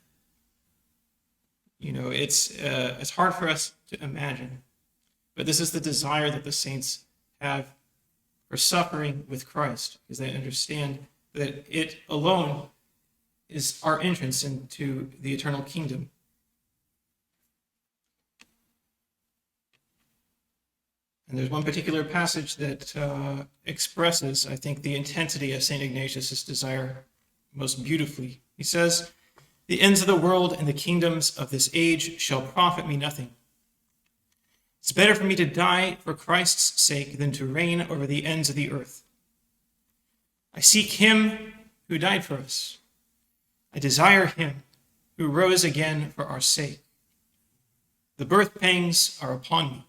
It's hard for us to imagine, but this is the desire that the saints have for suffering with Christ, because they understand that it alone is our entrance into the eternal kingdom. And there's one particular passage that expresses, I think, the intensity of St. Ignatius' desire most beautifully. He says, "The ends of the world and the kingdoms of this age shall profit me nothing. It's better for me to die for Christ's sake than to reign over the ends of the earth. I seek him who died for us. I desire him who rose again for our sake. The birth pangs are upon me.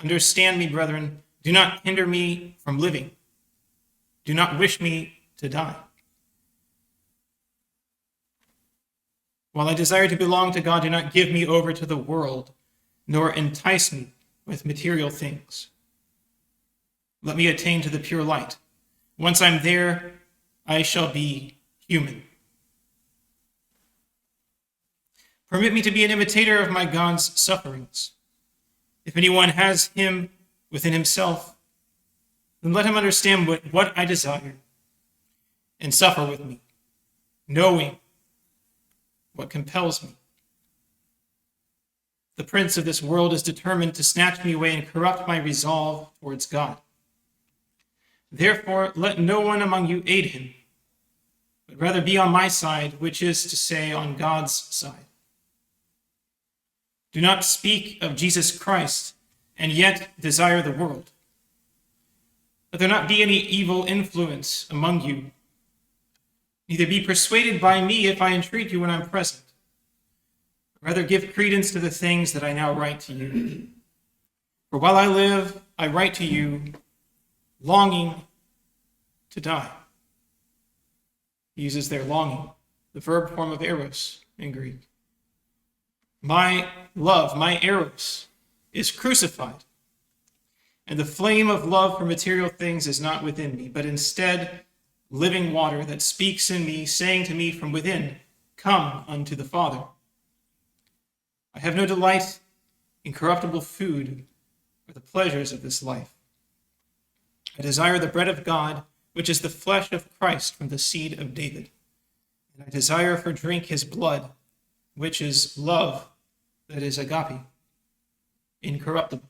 Understand me, brethren. Do not hinder me from living. Do not wish me to die. While I desire to belong to God, do not give me over to the world, nor entice me with material things. Let me attain to the pure light. Once I'm there, I shall be human. Permit me to be an imitator of my God's sufferings. If anyone has him within himself, then let him understand what I desire and suffer with me, knowing what compels me. The prince of this world is determined to snatch me away and corrupt my resolve towards God. Therefore, let no one among you aid him, but rather be on my side, which is to say, on God's side. Do not speak of Jesus Christ and yet desire the world. Let there not be any evil influence among you. Neither be persuaded by me if I entreat you when I'm present. Rather give credence to the things that I now write to you. For while I live, I write to you, longing to die. He uses there longing, the verb form of Aeros in Greek. My love, my Aeros, is crucified, and the flame of love for material things is not within me, but instead living water that speaks in me, saying to me from within, come unto the Father. I have no delight in corruptible food or the pleasures of this life. I desire the bread of God, which is the flesh of Christ from the seed of David. And I desire for drink his blood, which is love, that is agape, incorruptible.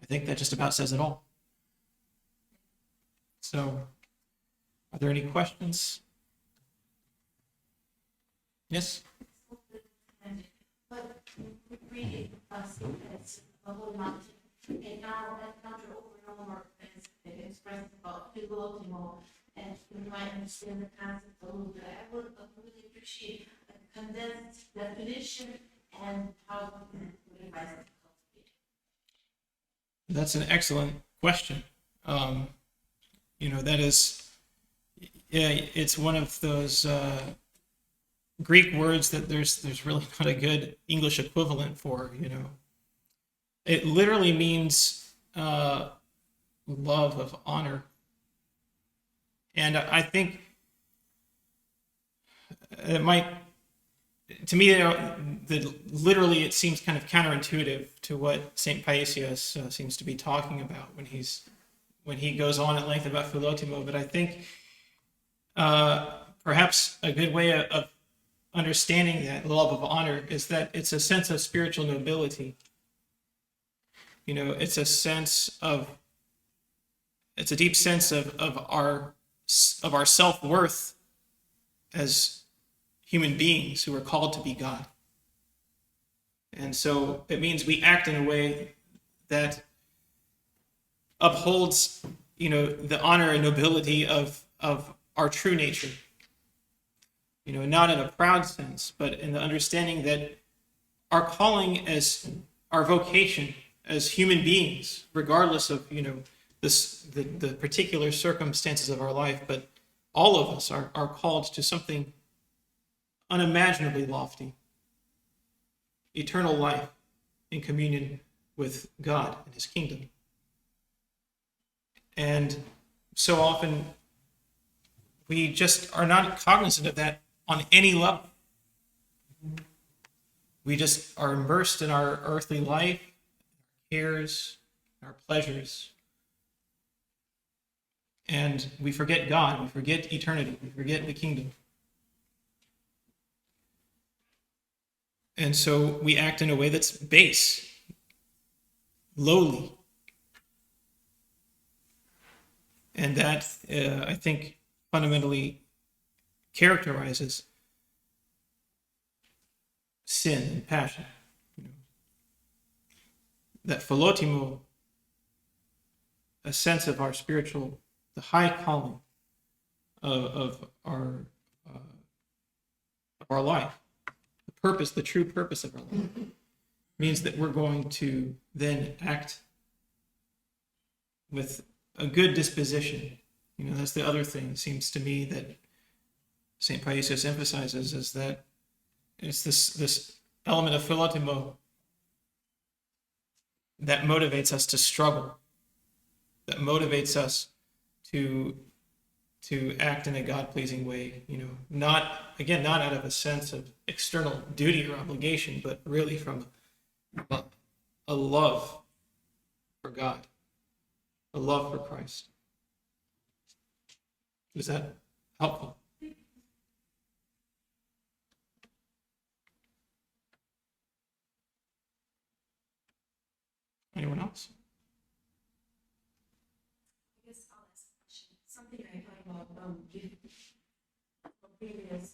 I think that just about says it all. So, are there any questions? Yes?
But we read it as a whole mountain, and now that counter over and over is expressed about Philotimo, and you might understand the concept a little bit. I would really appreciate a condensed definition and how we can revise it.
That's an excellent question. That is, it's one of those Greek words that there's really not a good English equivalent for. It literally means love of honor, and I think it might, to me, literally it seems kind of counterintuitive to what Saint Paisius seems to be talking about when he goes on at length about philotimo. But I think perhaps a good way of understanding that love of honor is that it's a sense of spiritual nobility. It's a deep sense of our self-worth as human beings who are called to be God. And so it means we act in a way that upholds, the honor and nobility of our true nature. Not in a proud sense, but in the understanding that our calling as our vocation as human beings, regardless of, the particular circumstances of our life, but all of us are called to something unimaginably lofty, eternal life in communion with God and his kingdom. And so often we just are not cognizant of that on any level. We just are immersed in our earthly life, cares, our pleasures, and we forget God, we forget eternity, we forget the kingdom. And so we act in a way that's base, lowly. And that, I think, fundamentally characterizes sin and passion. That philotimo, a sense of our spiritual, the high calling of our life, the true purpose of our life, means that we're going to then act with a good disposition. That's the other thing, it seems to me, that St. Paisius emphasizes, is that it's this element of philotimo that motivates us to struggle, that motivates us to act in a God-pleasing way, not out of a sense of external duty or obligation, but really from a love for God, a love for Christ. Is that helpful? Anyone else?
I guess I'll ask a question. Something I thought about previous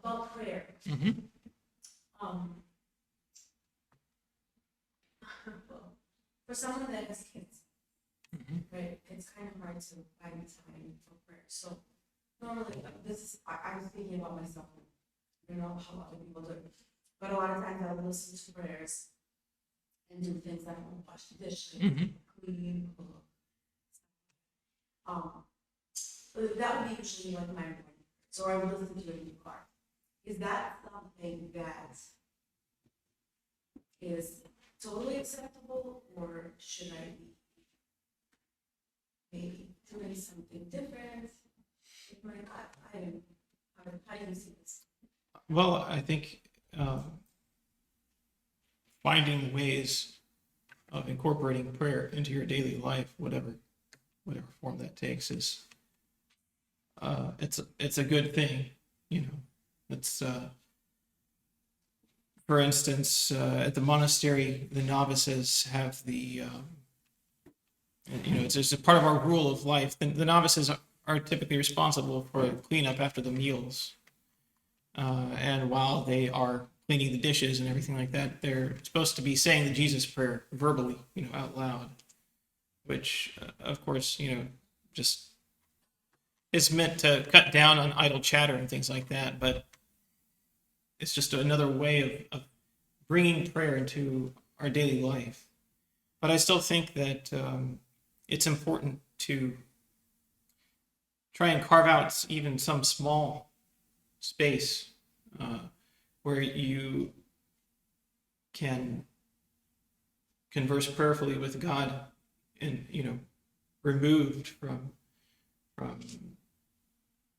about prayer.
Mm-hmm.
Well, for someone that has kids,
Mm-hmm.
right, it's kind of hard to find time for prayer. So normally, I'm thinking about myself. I don't know how other people do it, but a lot of times I will listen to prayers and do things like wash the dishes,
Mm-hmm.
clean, cook. But that would be usually like my morning. So I would listen to it in the car. Is that something that is totally acceptable, or should I be maybe doing something different? How do you see this?
Well, I think finding ways of incorporating prayer into your daily life, whatever form that takes, is it's a good thing. It's for instance, at the monastery, the novices have it's just a part of our rule of life. The novices are typically responsible for cleanup after the meals. And while they are cleaning the dishes and everything like that, they're supposed to be saying the Jesus prayer verbally, out loud, which, of course, just is meant to cut down on idle chatter and things like that. But it's just another way of bringing prayer into our daily life. But I still think that it's important to try and carve out even some small space where you can converse prayerfully with God, and removed from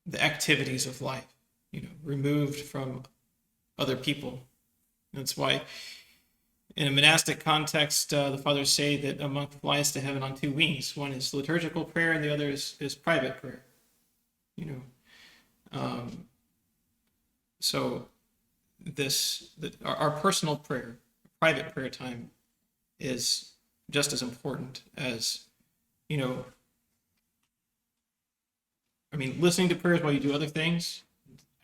the activities of life, removed from other people. That's why in a monastic context, the fathers say that a monk flies to heaven on two wings. One is liturgical prayer, and the other is private prayer. So our personal prayer, private prayer time, is just as important as, listening to prayers while you do other things.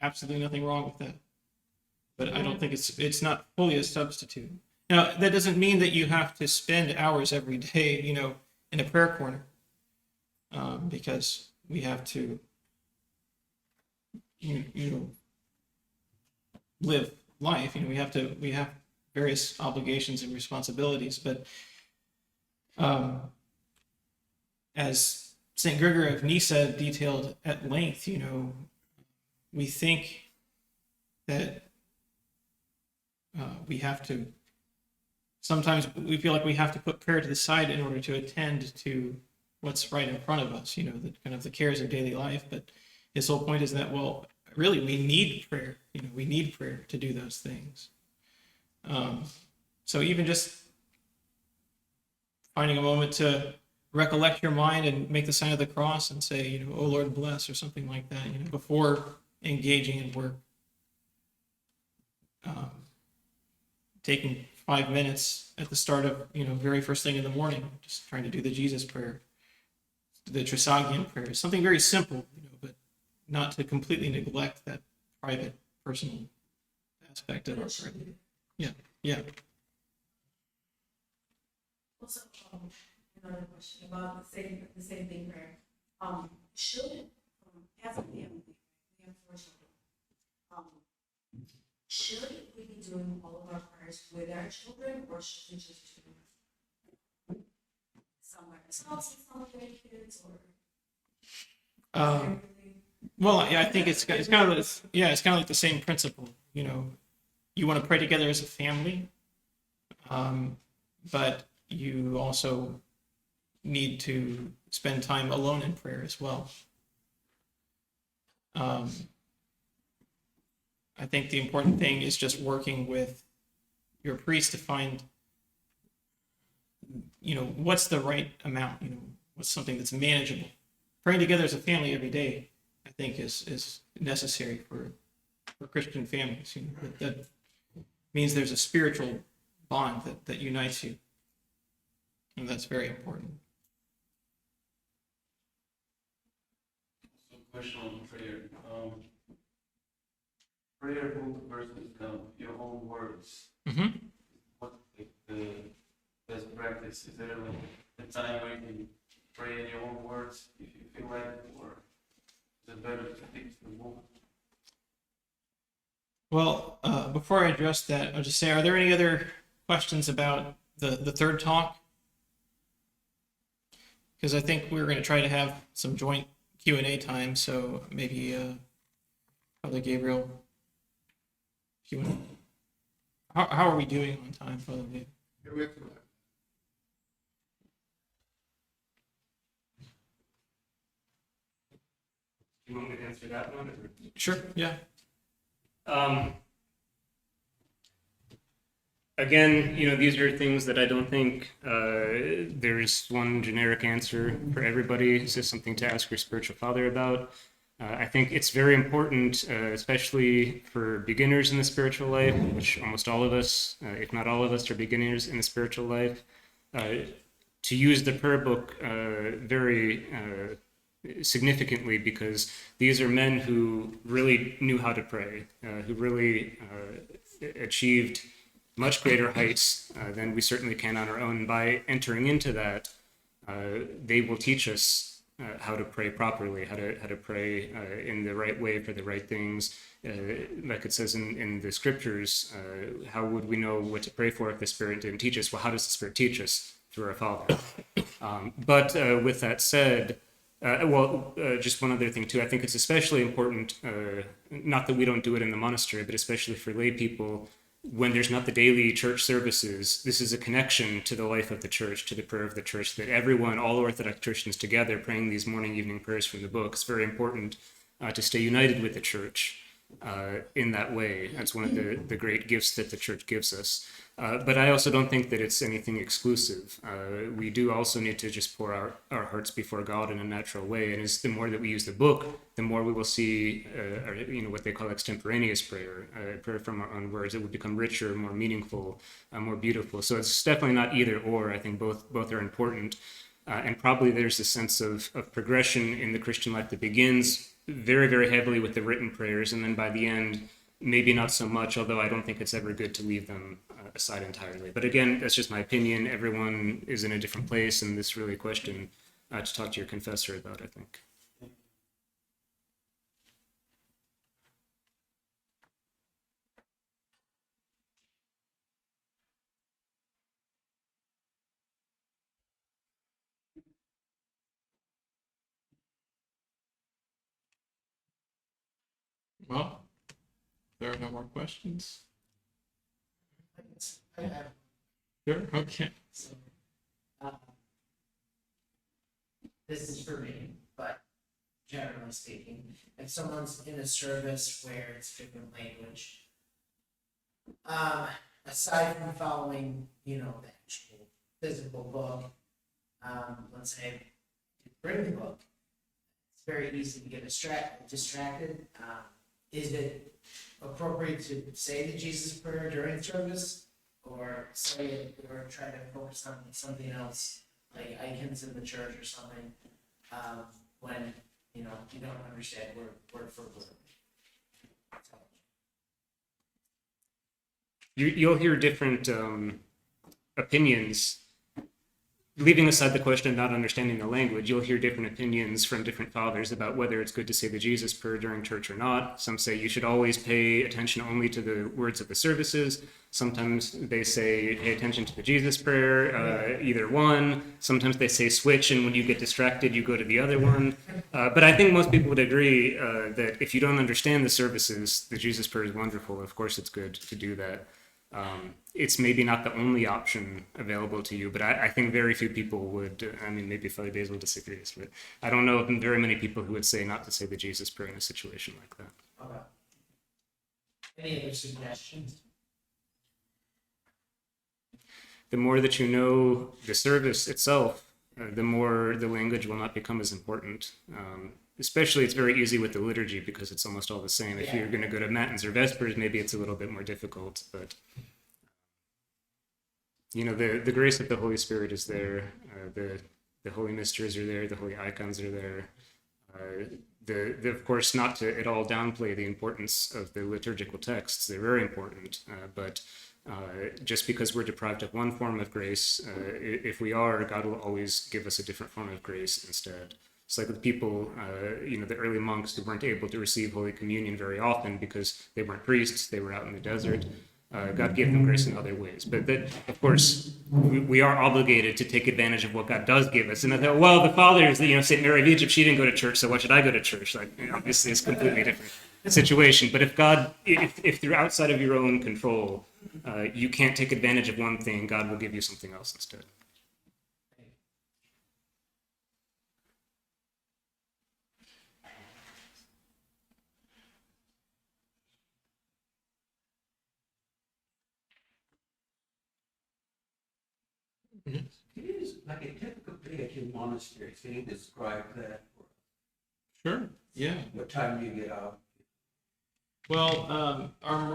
Absolutely nothing wrong with that. But I don't think it's not fully a substitute. Now, that doesn't mean that you have to spend hours every day, in a prayer corner, because we have to, live life. We have various obligations and responsibilities. But as St. Gregory of Nyssa detailed at length, we think that we have to. Sometimes we feel like we have to put prayer to the side in order to attend to what's right in front of us, the cares of daily life. But his whole point is that, well, really, we need prayer. We need prayer to do those things. So even just finding a moment to recollect your mind and make the sign of the cross and say, "Oh Lord, bless," or something like that, before engaging in work. Taking 5 minutes at the start of, very first thing in the morning, just trying to do the Jesus prayer, the Trisagion prayer, something very simple, but not to completely neglect that private, personal aspect of our prayer. Yeah.
Also, another question about the same thing, prayer. Should, as a family, we have 4 children. Should we be doing all of our prayers with our children, or should we just do some by ourselves and some with our kids, or?
Well, yeah, I think it's kind of like the same principle. You want to pray together as a family, but you also need to spend time alone in prayer as well. I think the important thing is just working with your priest to find, what's the right amount, what's something that's manageable. Praying together as a family every day, I think, is necessary for Christian families. That means there's a spiritual bond that unites you. And that's very important.
So, question on prayer. Prayer book versus your own words.
Mm-hmm.
What the best practice? Is there a time where you can pray in your own words if you feel like it, or is it better to stick to the book?
Well, before I address that, I'll just say, are there any other questions about the third talk? Because I think we're going to try to have some joint Q&A time, so maybe Father Gabriel, if you want. How are we doing on time, Father Gabriel?
You want me to answer that one? Or?
Sure, yeah.
Again, these are things that I don't think there's one generic answer for everybody. This is something to ask your spiritual father about. I think it's very important, especially for beginners in the spiritual life, which almost all of us, if not all of us, are beginners in the spiritual life, to use the prayer book very significantly, because these are men who really knew how to pray, who really achieved much greater heights than we certainly can on our own. By entering into that, they will teach us how to pray properly, how to pray in the right way for the right things. Like it says in the scriptures, how would we know what to pray for if the Spirit didn't teach us? Well, how does the Spirit teach us? Through our Father. But with that said, Just one other thing too. I think it's especially important, not that we don't do it in the monastery, but especially for lay people, when there's not the daily church services, this is a connection to the life of the church, to the prayer of the church, that everyone, all Orthodox Christians together, praying these morning, evening prayers from the book. It's very important to stay united with the church in that way. That's one of the great gifts that the church gives us. But I also don't think that it's anything exclusive. We do also need to just pour our hearts before God in a natural way. And the more that we use the book, the more we will see, what they call extemporaneous prayer, prayer from our own words. It will become richer, more meaningful, more beautiful. So it's definitely not either or. I think both are important. And probably there's a sense of progression in the Christian life that begins very, very heavily with the written prayers. And then by the end, maybe not so much, although I don't think it's ever good to leave them aside entirely. But again, that's just my opinion. Everyone is in a different place, and this is really a question to talk to your confessor about, I think.
Well, there are no more questions.
I have,
Sure. Okay.
so, uh, this is for me, but generally speaking, if someone's in a service where it's different language, aside from following, the actual physical book, let's say you bring the book, it's very easy to get distracted. Is it appropriate to say the Jesus prayer during service, or say it, or try to focus on something else, like icons in the church or something, when you don't understand word for word?
You'll hear different opinions. Leaving aside the question of not understanding the language, you'll hear different opinions from different fathers about whether it's good to say the Jesus prayer during church or not. Some say you should always pay attention only to the words of the services. Sometimes they say pay attention to the Jesus prayer, either one. Sometimes they say switch, and when you get distracted, you go to the other one. But I think most people would agree that if you don't understand the services, the Jesus prayer is wonderful. Of course, it's good to do that. It's maybe not the only option available to you, but I think very few people would. I mean, maybe Father Basil disagrees, but I don't know of very many people who would say not to say the Jesus prayer in a situation like that.
Okay. Any other suggestions?
The more that you know the service itself, the more the language will not become as important. Especially, it's very easy with the liturgy because it's almost all the same. If you're going to go to Matins or Vespers, maybe it's a little bit more difficult, but the grace of the Holy Spirit is there. The holy mysteries are there. The holy icons are there. Of course, not to at all downplay the importance of the liturgical texts. They're very important, but just because we're deprived of one form of grace, if we are, God will always give us a different form of grace instead. It's like with people, the early monks who weren't able to receive Holy Communion very often because they weren't priests, they were out in the desert. God gave them grace in other ways. But that, of course, we are obligated to take advantage of what God does give us. And I thought, well, the fathers, St. Mary of Egypt, she didn't go to church, so why should I go to church? Like, obviously, it's a completely different situation. But if through outside of your own control, you can't take advantage of one thing, God will give you something else instead.
Like a typical day at your monastery, can you describe that?
Sure. Yeah.
What time do you get out?
Well, our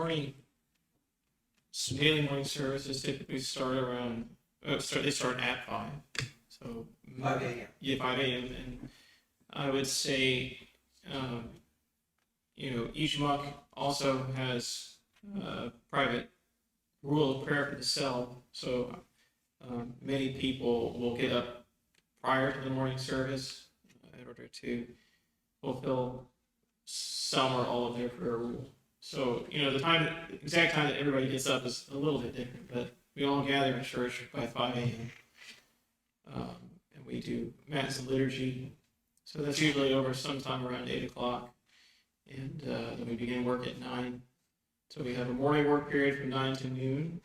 daily morning services typically start around. They start at 5. So
5 a.m.
Yeah, 5 a.m. And I would say, each monk also has private rule of prayer for the cell. So many people will get up prior to the morning service in order to fulfill some or all of their prayer rule. So, the exact time that everybody gets up is a little bit different, but we all gather in church by 5 a.m. And we do Mass and liturgy. So that's usually over sometime around 8 o'clock. And then we begin work at 9. So we have a morning work period from 9 to noon.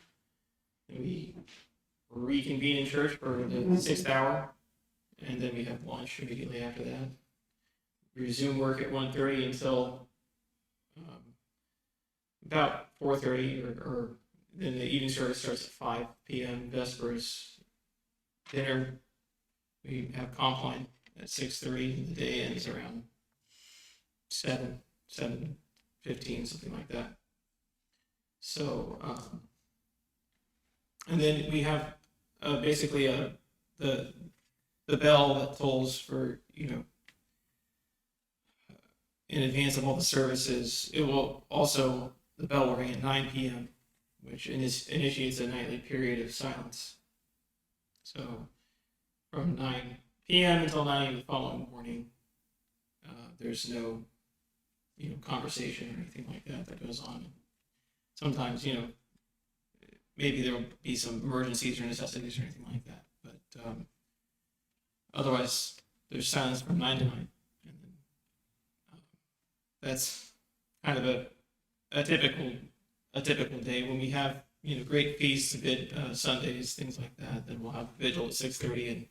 And we reconvene in church for the 6th hour. And then we have lunch immediately after that. We resume work at 1:30 until about 4:30, or then the evening service starts at 5 p.m. Vespers, dinner. We have compline at 6:30, and the day ends around 7:15, something like that. So, and then we have basically the bell that tolls for, in advance of all the services. It will also, the bell will ring at 9 p.m., which initiates a nightly period of silence. So from 9 p.m. until 9 a.m. the following morning, there's no, conversation or anything like that goes on. Sometimes, maybe there will be some emergencies or necessities or anything like that, but otherwise there's silence from 9 to 9. And then, that's kind of a typical day. When we have, great feasts, Sundays, things like that, then we'll have a vigil at 6:30, and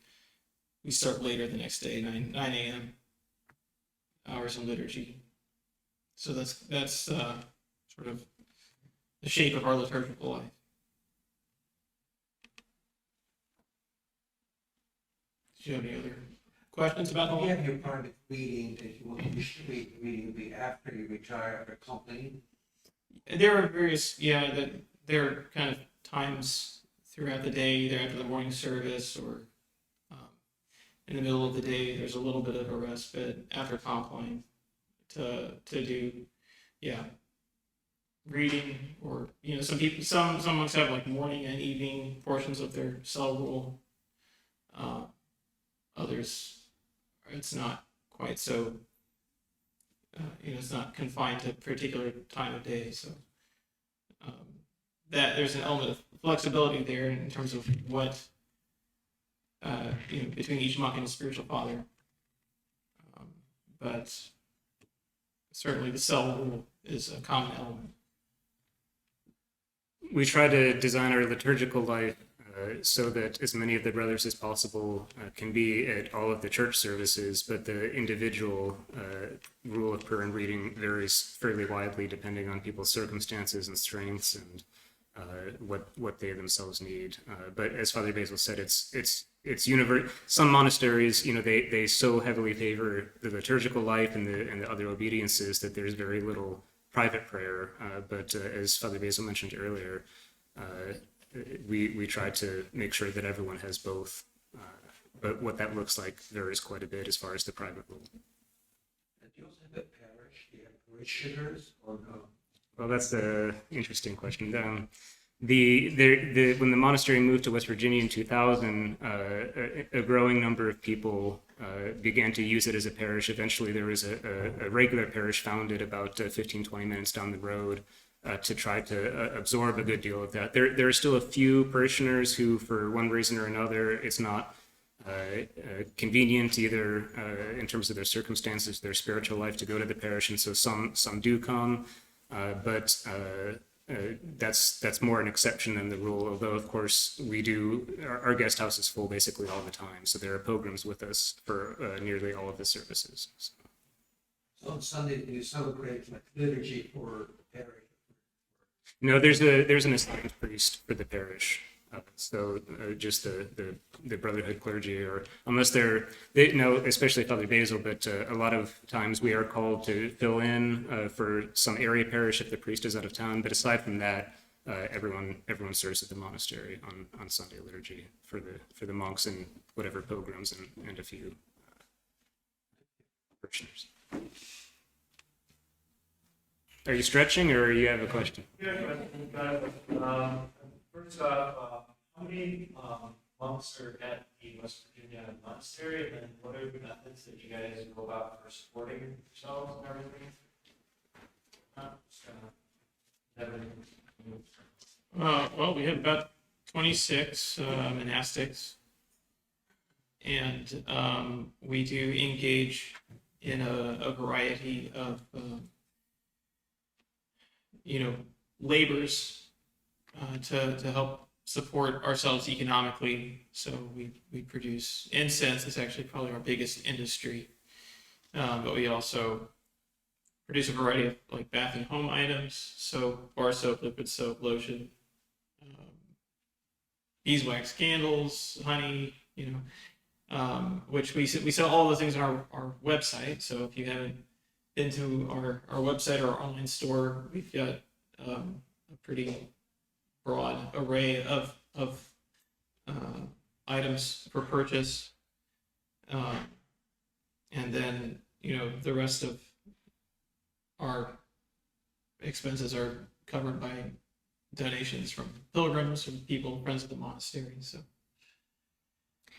we start later the next day, 9 a.m. hours in liturgy. So that's sort of the shape of our liturgical life. Do you have any other questions about the
You
law?
have your private reading that you want to read, the reading will be after you retire or accompanying.
There are various, there are kind of times throughout the day, either after the morning service or in the middle of the day. There's a little bit of a respite after compline to do, reading, or some monks have like morning and evening portions of their cell rule. Others, it's not quite so. It's not confined to a particular time of day, so that there's an element of flexibility there in terms of what between each monk and his spiritual father. But certainly the cell rule is a common element.
We try to design our liturgical life so that as many of the brothers as possible can be at all of the church services, but the individual rule of prayer and reading varies fairly widely depending on people's circumstances and strengths and what they themselves need. But as Father Basil said, it's universal. Some monasteries, they so heavily favor the liturgical life and the other obediences that there's very little private prayer. But as Father Basil mentioned earlier, we try to make sure that everyone has both, but what that looks like varies quite a bit as far as the private rule.
And you also have a parish, do you have parishioners or no?
Well, that's an interesting question. When the monastery moved to West Virginia in 2000, a growing number of people began to use it as a parish. Eventually, there was a regular parish founded about 15, 20 minutes down the road to try to absorb a good deal of that. There are still a few parishioners who, for one reason or another, it's not convenient either in terms of their circumstances, their spiritual life, to go to the parish, and so some do come. But that's more an exception than the rule, although of course our guest house is full basically all the time, so there are pilgrims with us for nearly all of the services.
So on Sunday, do you celebrate like liturgy for the parish?
No, there's an assigned priest for the parish. So just the brotherhood clergy, or unless especially Father Basil, but a lot of times we are called to fill in for some area parish if the priest is out of town. But aside from that, everyone serves at the monastery on Sunday liturgy for the monks and whatever pilgrims and a few parishioners. Are you stretching, or you have a question?
First off, how many monks are at the West Virginia monastery, and then what are the methods that you guys go about for supporting yourselves and everything?
Well, we have about 26 monastics, and we do engage in a variety of labors to help support ourselves economically. So we produce incense. It's actually probably our biggest industry, but we also produce a variety of like bath and home items: soap, bar soap, liquid soap, lotion, beeswax candles, honey, which we sell all the things on our website. So if you haven't been to our website or our online store, we've got a pretty broad array of items for purchase. And then, the rest of our expenses are covered by donations from pilgrims, from people, friends of the monastery. So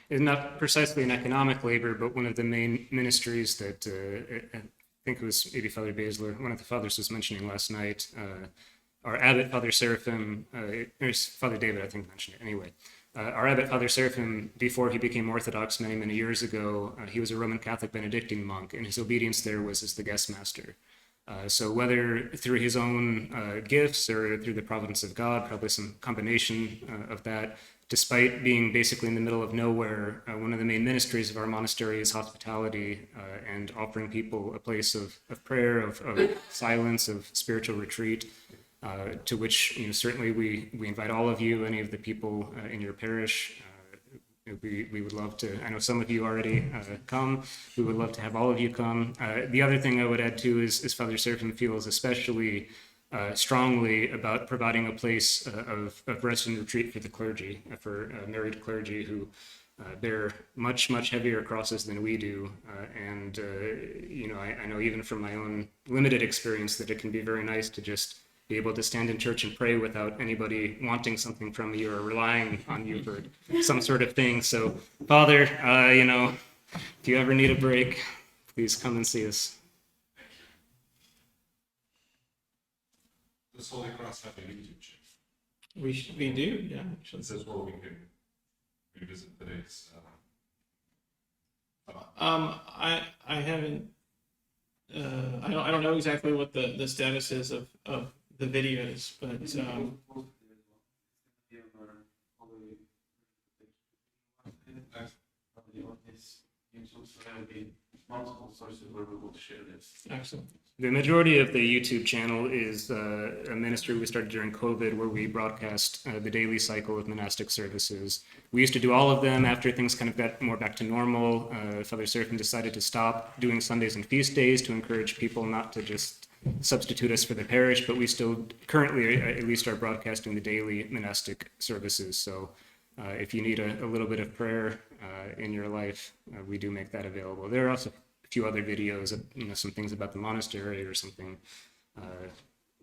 It's not precisely an economic labor, but one of the main ministries that I think it was maybe Father Basler, one of the fathers was mentioning last night. Our abbot, Father Seraphim, or Father David, I think, mentioned it anyway. Our abbot, Father Seraphim, before he became Orthodox many, many years ago, he was a Roman Catholic Benedictine monk, and his obedience there was as the guest master. So whether through his own gifts or through the providence of God, probably some combination of that, despite being basically in the middle of nowhere, one of the main ministries of our monastery is hospitality and offering people a place of prayer, of silence, of spiritual retreat, to which certainly we invite all of you, any of the people in your parish. We would love to, I know some of you already come, we would love to have all of you come. The other thing I would add too is Father Seraphim feels especially strongly about providing a place of rest and retreat for the clergy, for married clergy who bear much, much heavier crosses than we do. And I know even from my own limited experience that it can be very nice to just be able to stand in church and pray without anybody wanting something from you or relying on you for some sort of thing. So, Father, if you ever need a break, please come and see us.
Does Holy Cross have a YouTube channel?
we do, yeah, actually.
This is where we can revisit today's.
I haven't. I don't know exactly what the status is of the videos, but
multiple sources where we will share this.
excellent.
The majority of the YouTube channel is a ministry we started during COVID where we broadcast the daily cycle of monastic services. We used to do all of them. After things kind of got more back to normal, Father Seraphim decided to stop doing Sundays and feast days to encourage people not to just substitute us for the parish, but we still currently at least are broadcasting the daily monastic services. So if you need a little bit of prayer in your life, we do make that available. There are also a few other videos of some things about the monastery or something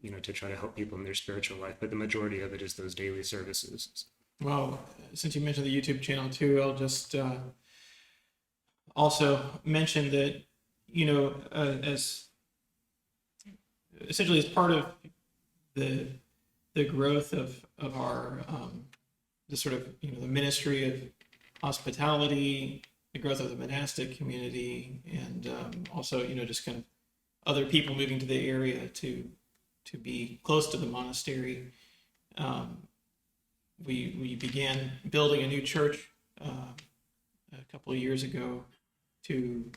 to try to help people in their spiritual life, but the majority of it is those daily services.
Well, since you mentioned the YouTube channel too, I'll just also mention that as essentially as part of the growth of our the sort of the ministry of hospitality, the growth of the monastic community, and also just kind of other people moving to the area to be close to the monastery. We began building a new church a couple of years ago to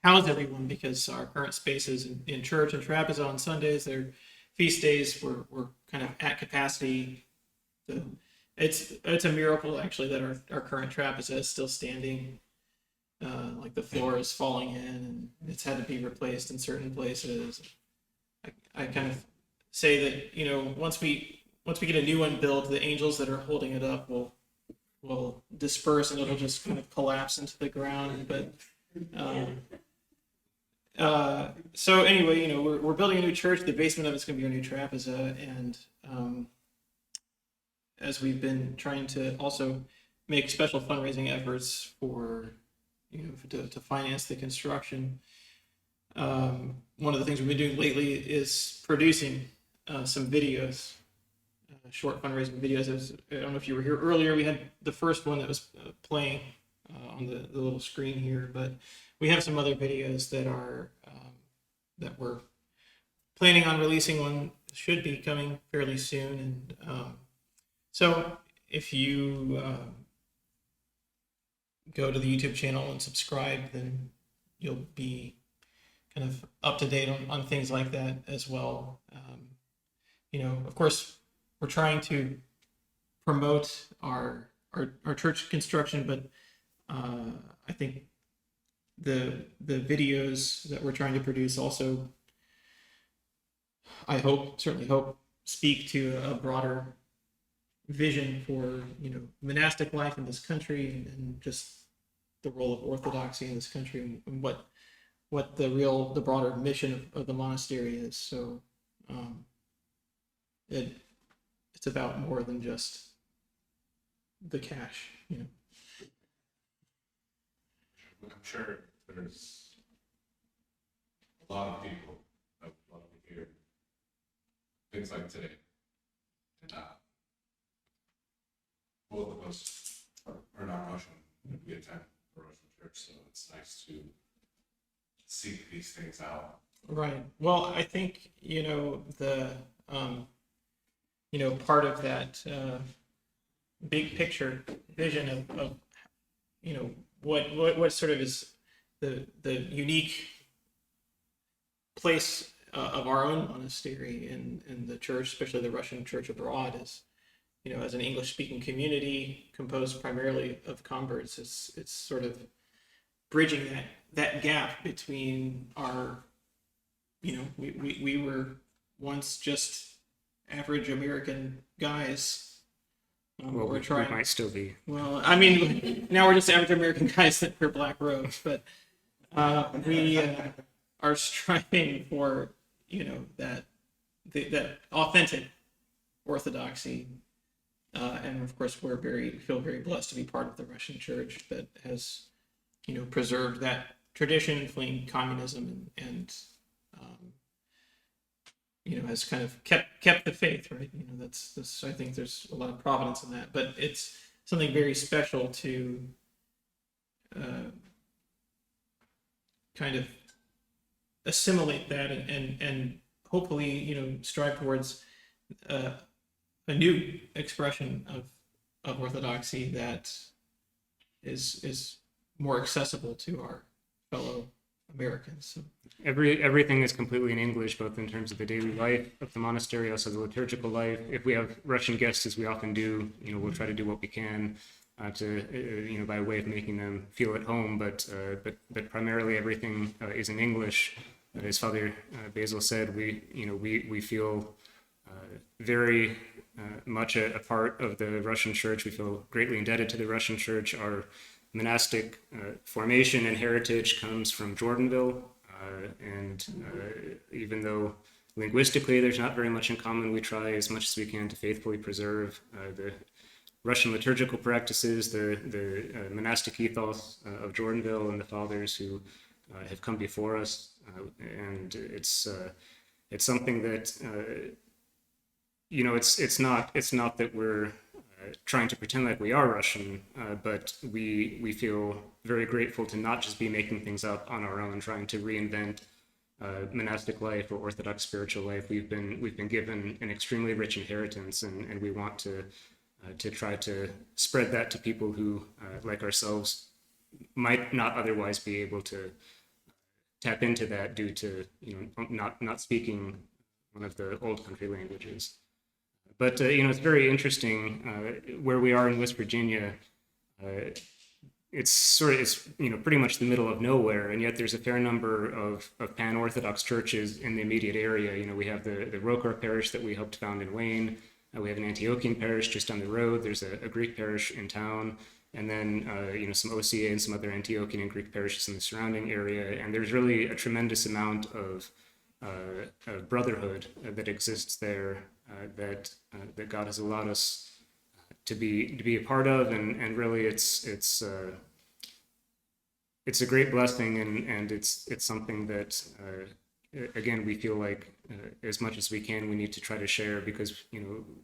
house everyone, because our current spaces in church and trapeze on Sundays, their feast days were kind of at capacity. So it's a miracle actually that our current trapeze is still standing. Like the floor is falling in and it's had to be replaced in certain places. I kind of say that once we get a new one built, the angels that are holding it up will disperse and it'll just kind of collapse into the ground. But so anyway, we're building a new church. The basement of it's going to be our new trapeze, and as we've been trying to also make special fundraising efforts for to finance the construction. One of the things we've been doing lately is producing some videos short fundraising videos. I don't know if you were here earlier. We had the first one that was playing on the little screen here, but we have some other videos that are that we're planning on releasing. One should be coming fairly soon, and so if you go to the YouTube channel and subscribe, then you'll be kind of up to date on things like that as well. Of course, we're trying to promote our church construction, but I think the videos that we're trying to produce also, I certainly hope, speak to a broader vision for monastic life in this country and just the role of orthodoxy in this country and what the broader mission of the monastery is. So it's about more than just the cash.
I'm sure there's a lot of people that would love to hear things like today. And both of us are not Russian. We attend a Russian church, so it's nice to seek these things out.
Right. Well, I think part of that big picture vision of what sort of is the unique place of our own monastery in the church, especially the Russian church abroad, is as an English-speaking community composed primarily of converts. It's sort of bridging that gap between our we were once just average American guys.
Well, we might still be.
Well, I mean, now we're just average American guys that wear black robes, but we are striving for that authentic orthodoxy, and of course we feel very blessed to be part of the Russian Church that has preserved that tradition, fleeing communism, and has kind of kept the faith, right? That's I think there's a lot of providence in that, but it's something very special to kind of assimilate that and hopefully strive towards a new expression of orthodoxy that is more accessible to our fellow Americans. So.
Everything is completely in English, both in terms of the daily life of the monastery, also the liturgical life. If we have Russian guests, as we often do, we'll try to do what we can to by way of making them feel at home. But primarily everything is in English. As Father Basil said, we feel very much a part of the Russian Church. We feel greatly indebted to the Russian Church. Our monastic formation and heritage comes from Jordanville, and even though linguistically there's not very much in common, we try as much as we can to faithfully preserve the Russian liturgical practices, the monastic ethos of Jordanville and the fathers who have come before us, and it's something that it's not that we're trying to pretend like we are Russian, but we feel very grateful to not just be making things up on our own, trying to reinvent monastic life or Orthodox spiritual life. We've been given an extremely rich inheritance, and we want to try to spread that to people who, like ourselves, might not otherwise be able to tap into that due to not speaking one of the old country languages. But it's very interesting where we are in West Virginia. It's pretty much the middle of nowhere, and yet there's a fair number of pan-Orthodox churches in the immediate area. We have the Rokar parish that we helped found in Wayne. We have an Antiochian parish just down the road. There's a Greek parish in town, and then some OCA and some other Antiochian and Greek parishes in the surrounding area. And there's really a tremendous amount of brotherhood that exists there that God has allowed us to be a part of, and really it's a great blessing, and it's something that again we feel like as much as we can, we need to try to share, because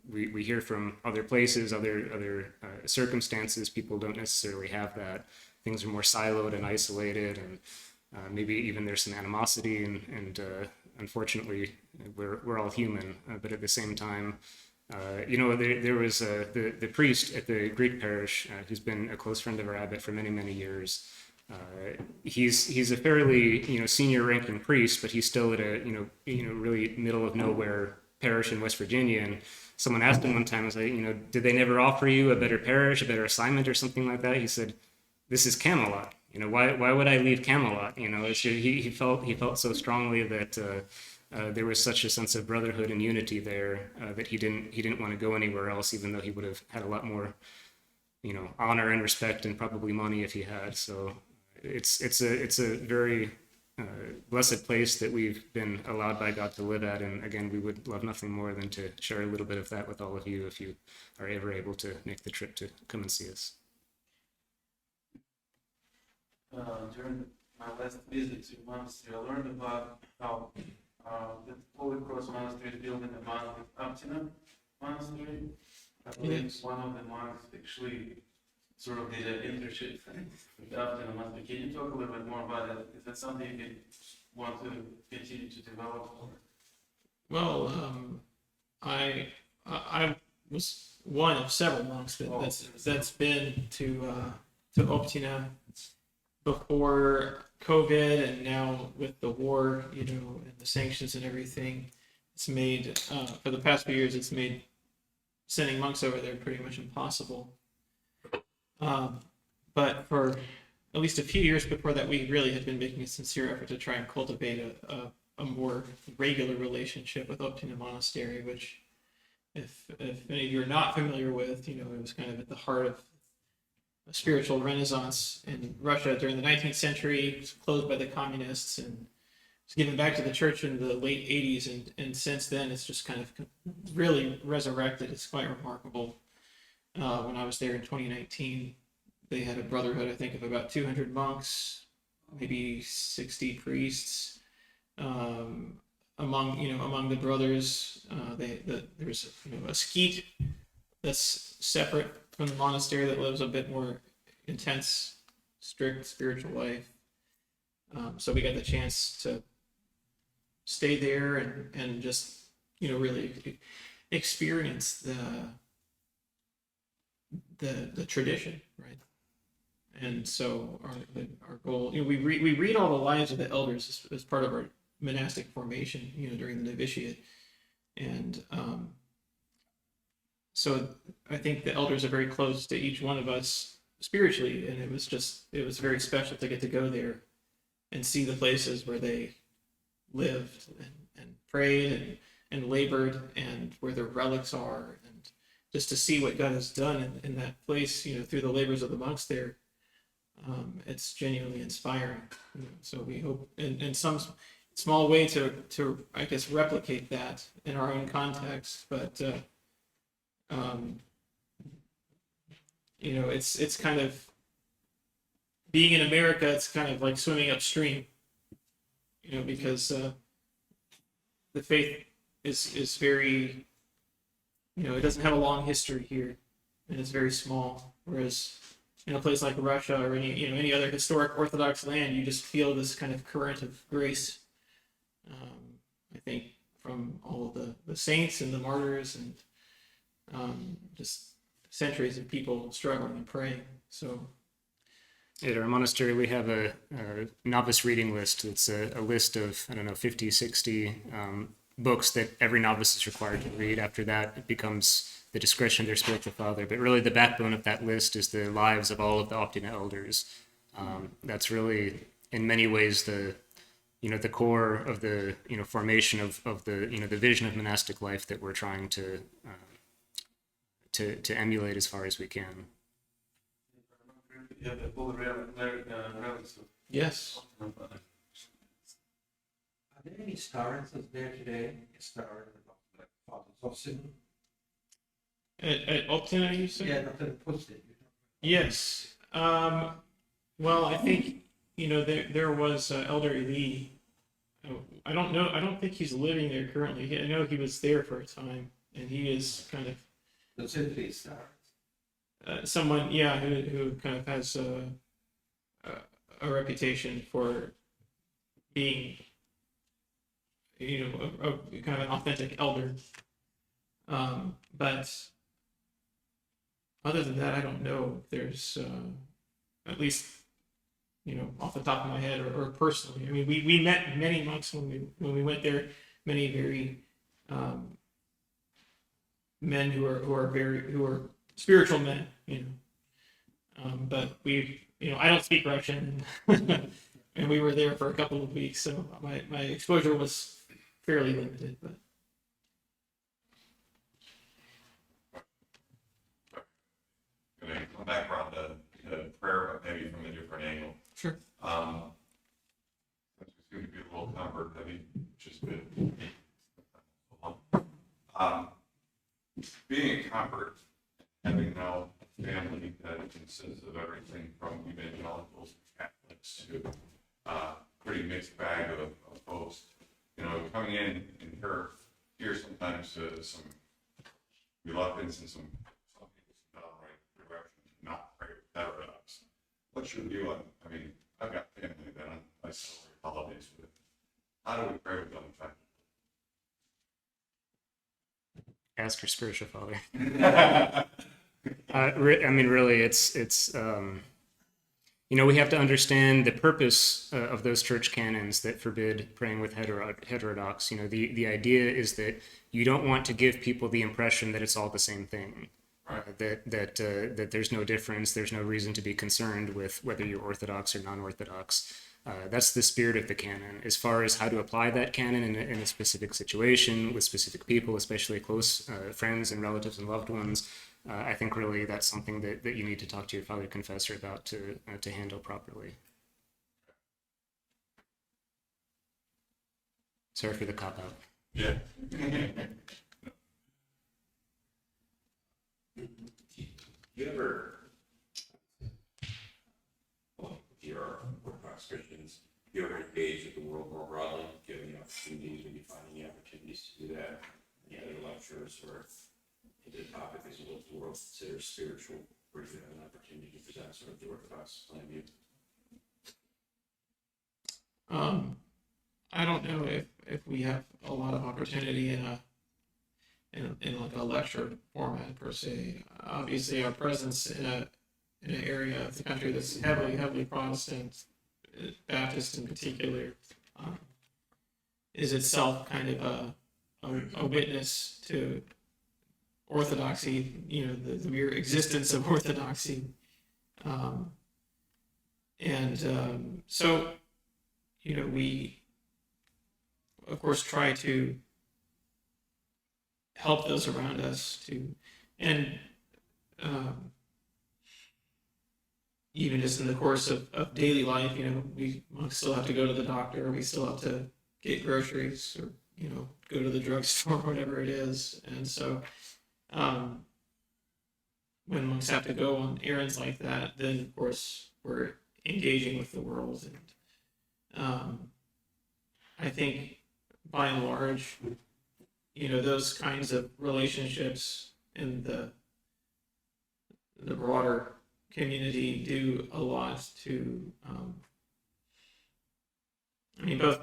we hear from other places, other circumstances. People don't necessarily have that. Things are more siloed and isolated, and maybe even there's some animosity, and unfortunately, we're all human. But at the same time, there was the priest at the Greek parish who's been a close friend of our abbot for many years. He's a fairly senior ranking priest, but he's still at a really middle of nowhere parish in West Virginia. And someone asked him one time, I was like, did they never offer you a better parish, a better assignment, or something like that? He said, "This is Camelot. Why would I leave Camelot?" He felt so strongly that there was such a sense of brotherhood and unity there that he didn't want to go anywhere else, even though he would have had a lot more honor and respect and probably money if he had. So it's a very blessed place that we've been allowed by God to live at. And again, we would love nothing more than to share a little bit of that with all of you if you are ever able to make the trip to come and see us.
During my last visit to monastery, I learned about how the Holy Cross Monastery is built in the mountain of Optina Monastery. I believe one of the monks actually sort of did an internship with Optina Monastery. Can you talk a little bit more about it? Is that something you want to continue to develop?
Well, I was one of several monks that's been to Optina before COVID, and now with the war, and the sanctions and everything. It's made for the past few years, it's made sending monks over there pretty much impossible. But for at least a few years before that, we really had been making a sincere effort to try and cultivate a more regular relationship with Optina Monastery, which, if any of you are not familiar with, it was kind of at the heart of a spiritual renaissance in Russia during the 19th century. It was closed by the communists and was given back to the church in the late 80s, and since then it's just kind of really resurrected. It's quite remarkable. When I was there in 2019, they had a brotherhood, I think, of about 200 monks, maybe 60 priests. Among the brothers, there's a skeet that's separate from the monastery that lives a bit more intense, strict spiritual life. So we got the chance to stay there and just really experience the tradition, right? And so our goal, we read all the lives of the elders as part of our monastic formation, during the novitiate, and so I think the elders are very close to each one of us spiritually, and it was very special to get to go there and see the places where they lived and prayed and labored, and where their relics are, and just to see what God has done in that place, through the labors of the monks there. It's genuinely inspiring. So we hope in some small way to I guess replicate that in our own context, but it's kind of, being in America, it's kind of like swimming upstream, because the faith is very, it doesn't have a long history here, and it's very small. Whereas in a place like Russia or any other historic Orthodox land, you just feel this kind of current of grace. I think from all of the saints and the martyrs and just centuries of people struggling and praying. So
at our monastery, we have a novice reading list. It's a list of, 50, 60 books that every novice is required to read. After that, it becomes the discretion of their spiritual father. But really, the backbone of that list is the lives of all of the Optina elders. That's really, in many ways, the core of the formation of the the vision of monastic life that we're trying to emulate as far as we can.
Yeah, the full relics.
yes,
Are there any stars there today? Stars like Fathers of Sin?
at Optina, you said?
Yeah, not that posted.
Yes. Well, I think there was Elder Eli I don't know. I don't think he's living there currently. I know he was there for a time, and he is kind of
The city starts.
someone, yeah, who kind of has a reputation for being, a kind of an authentic elder. But other than that, I don't know if there's, at least, off the top of my head or personally. I mean, we met many monks when we went there, many very men who are spiritual men, but I don't speak Russian, and we were there for a couple of weeks, so my exposure was fairly limited. But
Gonna come back around to prayer, but maybe from a different angle.
sure.
Since we seem to be a little comfort heavy, which is good. Being a convert, having now a family that consists of everything from evangelicals to Catholics to pretty mixed bag of folks, coming in and hear sometimes some reluctance and some people's downright direction to not pray with heterodox. What's your view on? I mean, I've got family that I celebrate holidays with. How do we pray with them effectively?
Ask your spiritual father. I mean, really, it's we have to understand the purpose of those church canons that forbid praying with heterodox. The idea is that you don't want to give people the impression that it's all the same thing. That there's no difference, there's no reason to be concerned with whether you're Orthodox or non-Orthodox. That's the spirit of the canon. As far as how to apply that canon in a specific situation with specific people, especially close friends and relatives and loved ones, I think really that's something that you need to talk to your father confessor about to handle properly. Sorry for the cop-out.
Yeah.
You ever, if you're Orthodox Christians, you ever engage with the world more broadly, given the opportunities, when you find any opportunities to do that, any other lectures, or if the topic is what the world considers spiritual, where you have an opportunity to present sort of the Orthodox point of view?
I don't know if we have a lot of opportunity in like a lecture format per se. Obviously, our presence in an area of the country that's heavily Protestant, Baptist in particular, is itself kind of a witness to orthodoxy. The mere existence of orthodoxy, so we of course try to help those around us and even just in the course of daily life, we still have to go to the doctor, we still have to get groceries, or go to the drugstore, whatever it is. And so when monks have to go on errands like that, then of course we're engaging with the world. And I think by and large, those kinds of relationships in the broader community do a lot to, both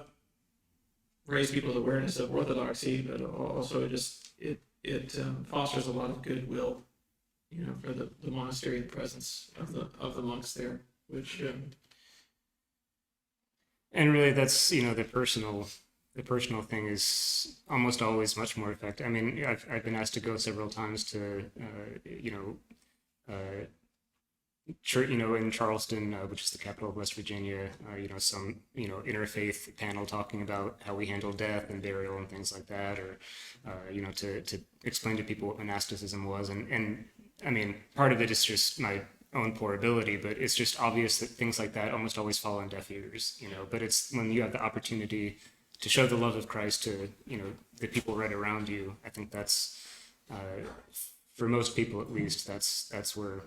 raise people's awareness of orthodoxy, but also it fosters a lot of goodwill, for the monastery, the presence of the monks there, which.
And really, that's the personal thing is almost always much more effective. I mean, I've been asked to go several times to church, in Charleston, which is the capital of West Virginia. Some interfaith panel talking about how we handle death and burial and things like that, or to explain to people what monasticism was. And I mean, part of it is just my own poor ability, but it's just obvious that things like that almost always fall on deaf ears. But it's when you have the opportunity to show the love of Christ to the people right around you. I think that's for most people, at least, that's where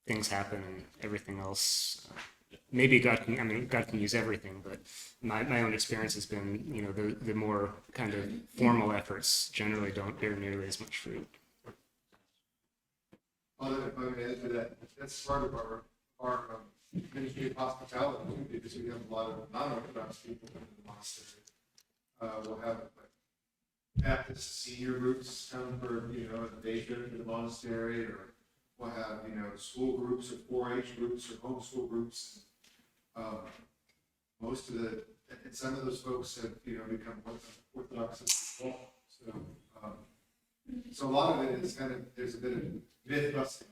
things happen, and everything else maybe God can use everything, but my own experience has been, the more kind of formal efforts generally don't bear nearly as much fruit.
Well, if I may add to that, that's part of our ministry of hospitality, because we have a lot of non-Orthodox people in the monastery. We'll have Baptist senior groups come for, a day trip to the monastery, or we'll have, school groups or 4-H groups or homeschool groups. Most of and some of those folks have, become Orthodox as well. So a lot of it is there's a bit of myth busting,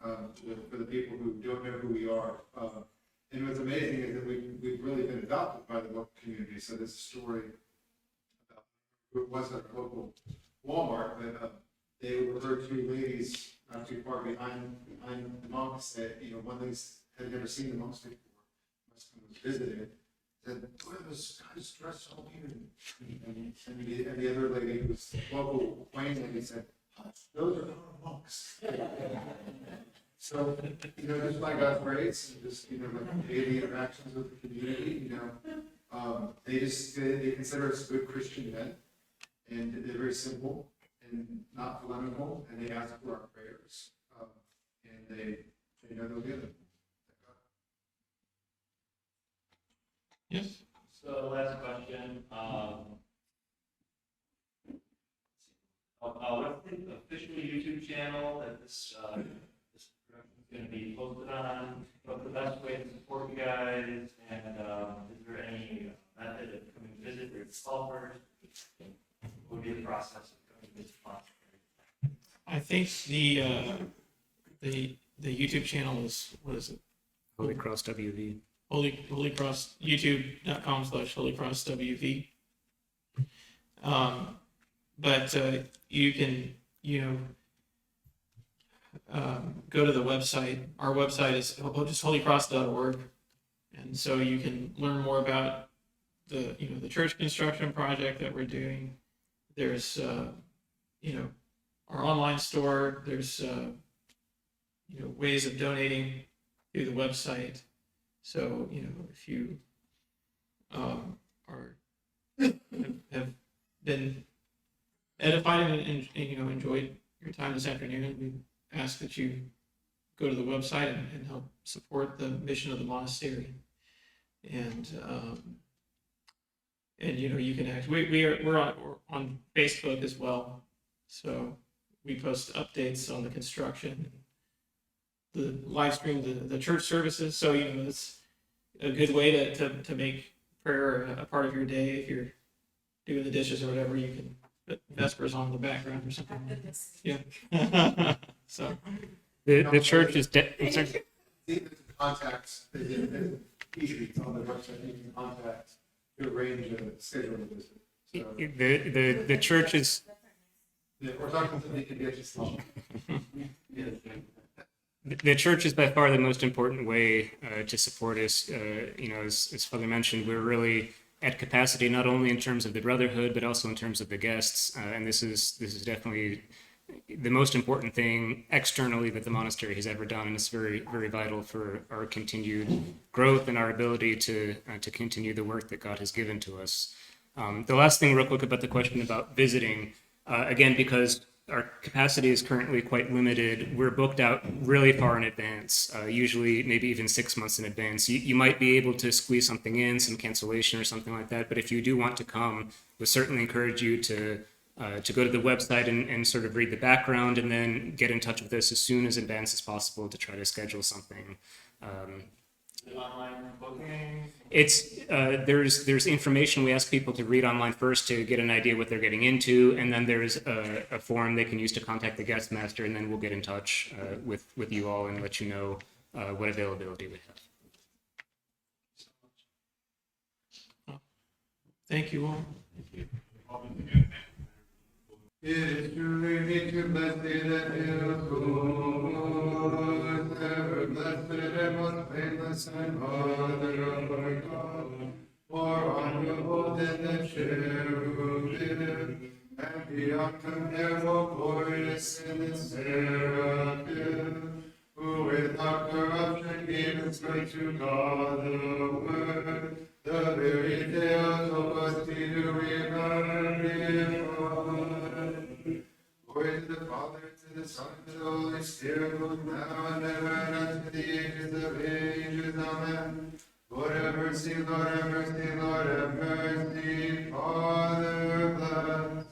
for the people who don't know who we are. And what's amazing is that we've really been adopted by the local community. So there's a story about who it was at a local Walmart, but they overheard two ladies not too far behind the monks that, one lady had never seen the monks before, was visiting, said, "What are those guys dressed all here?" And the other lady, who was local Wayne lady, said, "Those are our monks." So, just by God's grace and just, like daily interactions with the community, they consider us good Christian men, and they're very simple and not polemical, and they ask for our prayers, and they know they'll get them.
Yes.
So last question, what's the official YouTube channel that this production is going to be posted on? What's the best way to support you guys? And is there any method of coming to visit your followers? What would be the process of coming to visit sponsors?
I think the YouTube channel is, what is it?
Holy Cross WV.
Holy Cross, youtube.com/holycrosswv. But you can, go to the website. Our website is just holycross.org. And so you can learn more about the church construction project that we're doing. There's, our online store. There's, ways of donating through the website. So, if you have been edified and enjoyed your time this afternoon, we ask that you go to the website and help support the mission of the monastery. And you can we're on Facebook as well. So we post updates on the construction, the live stream, the church services. So, it's a good way to make prayer a part of your day. If you're doing the dishes or whatever, you can put Vespers on in the background or something. Yeah. So
The church is
Contacts, easy, it's on the website, you can contact to arrange a schedule of visit. So,
the church is.
We're talking to they can get you some.
The church is by far the most important way to support us. As Father mentioned, we're really at capacity not only in terms of the brotherhood but also in terms of the guests. And this is definitely the most important thing externally that the monastery has ever done, and it's very, very vital for our continued growth and our ability to continue the work that God has given to us. The last thing, real quick, about the question about visiting, again, because our capacity is currently quite limited, we're booked out really far in advance, usually maybe even 6 months in advance. You might be able to squeeze something in, some cancellation or something like that, but if you do want to come, we certainly encourage you to go to the website and sort of read the background, and then get in touch with us as soon as advance as possible to try to schedule something.
Online booking?
It's there's information we ask people to read online first to get an idea what they're getting into, and then there's a form they can use to contact the guest master, and then we'll get in touch with you all and let you know what availability we have.
thank you all.
It is truly me to blessed and good, ever blessed and most blameless and Mother of our God, more honorable than the cherubim, and beyond comparable glorious in the seraphim, who without corruption gave Glory to God the Word, the very tales of us to remember. Glory to the Father, to the Son, and to the Holy Spirit, both now and ever, and unto the ages of ages. Amen. Lord have mercy, Lord have mercy, Lord have mercy. Father, bless.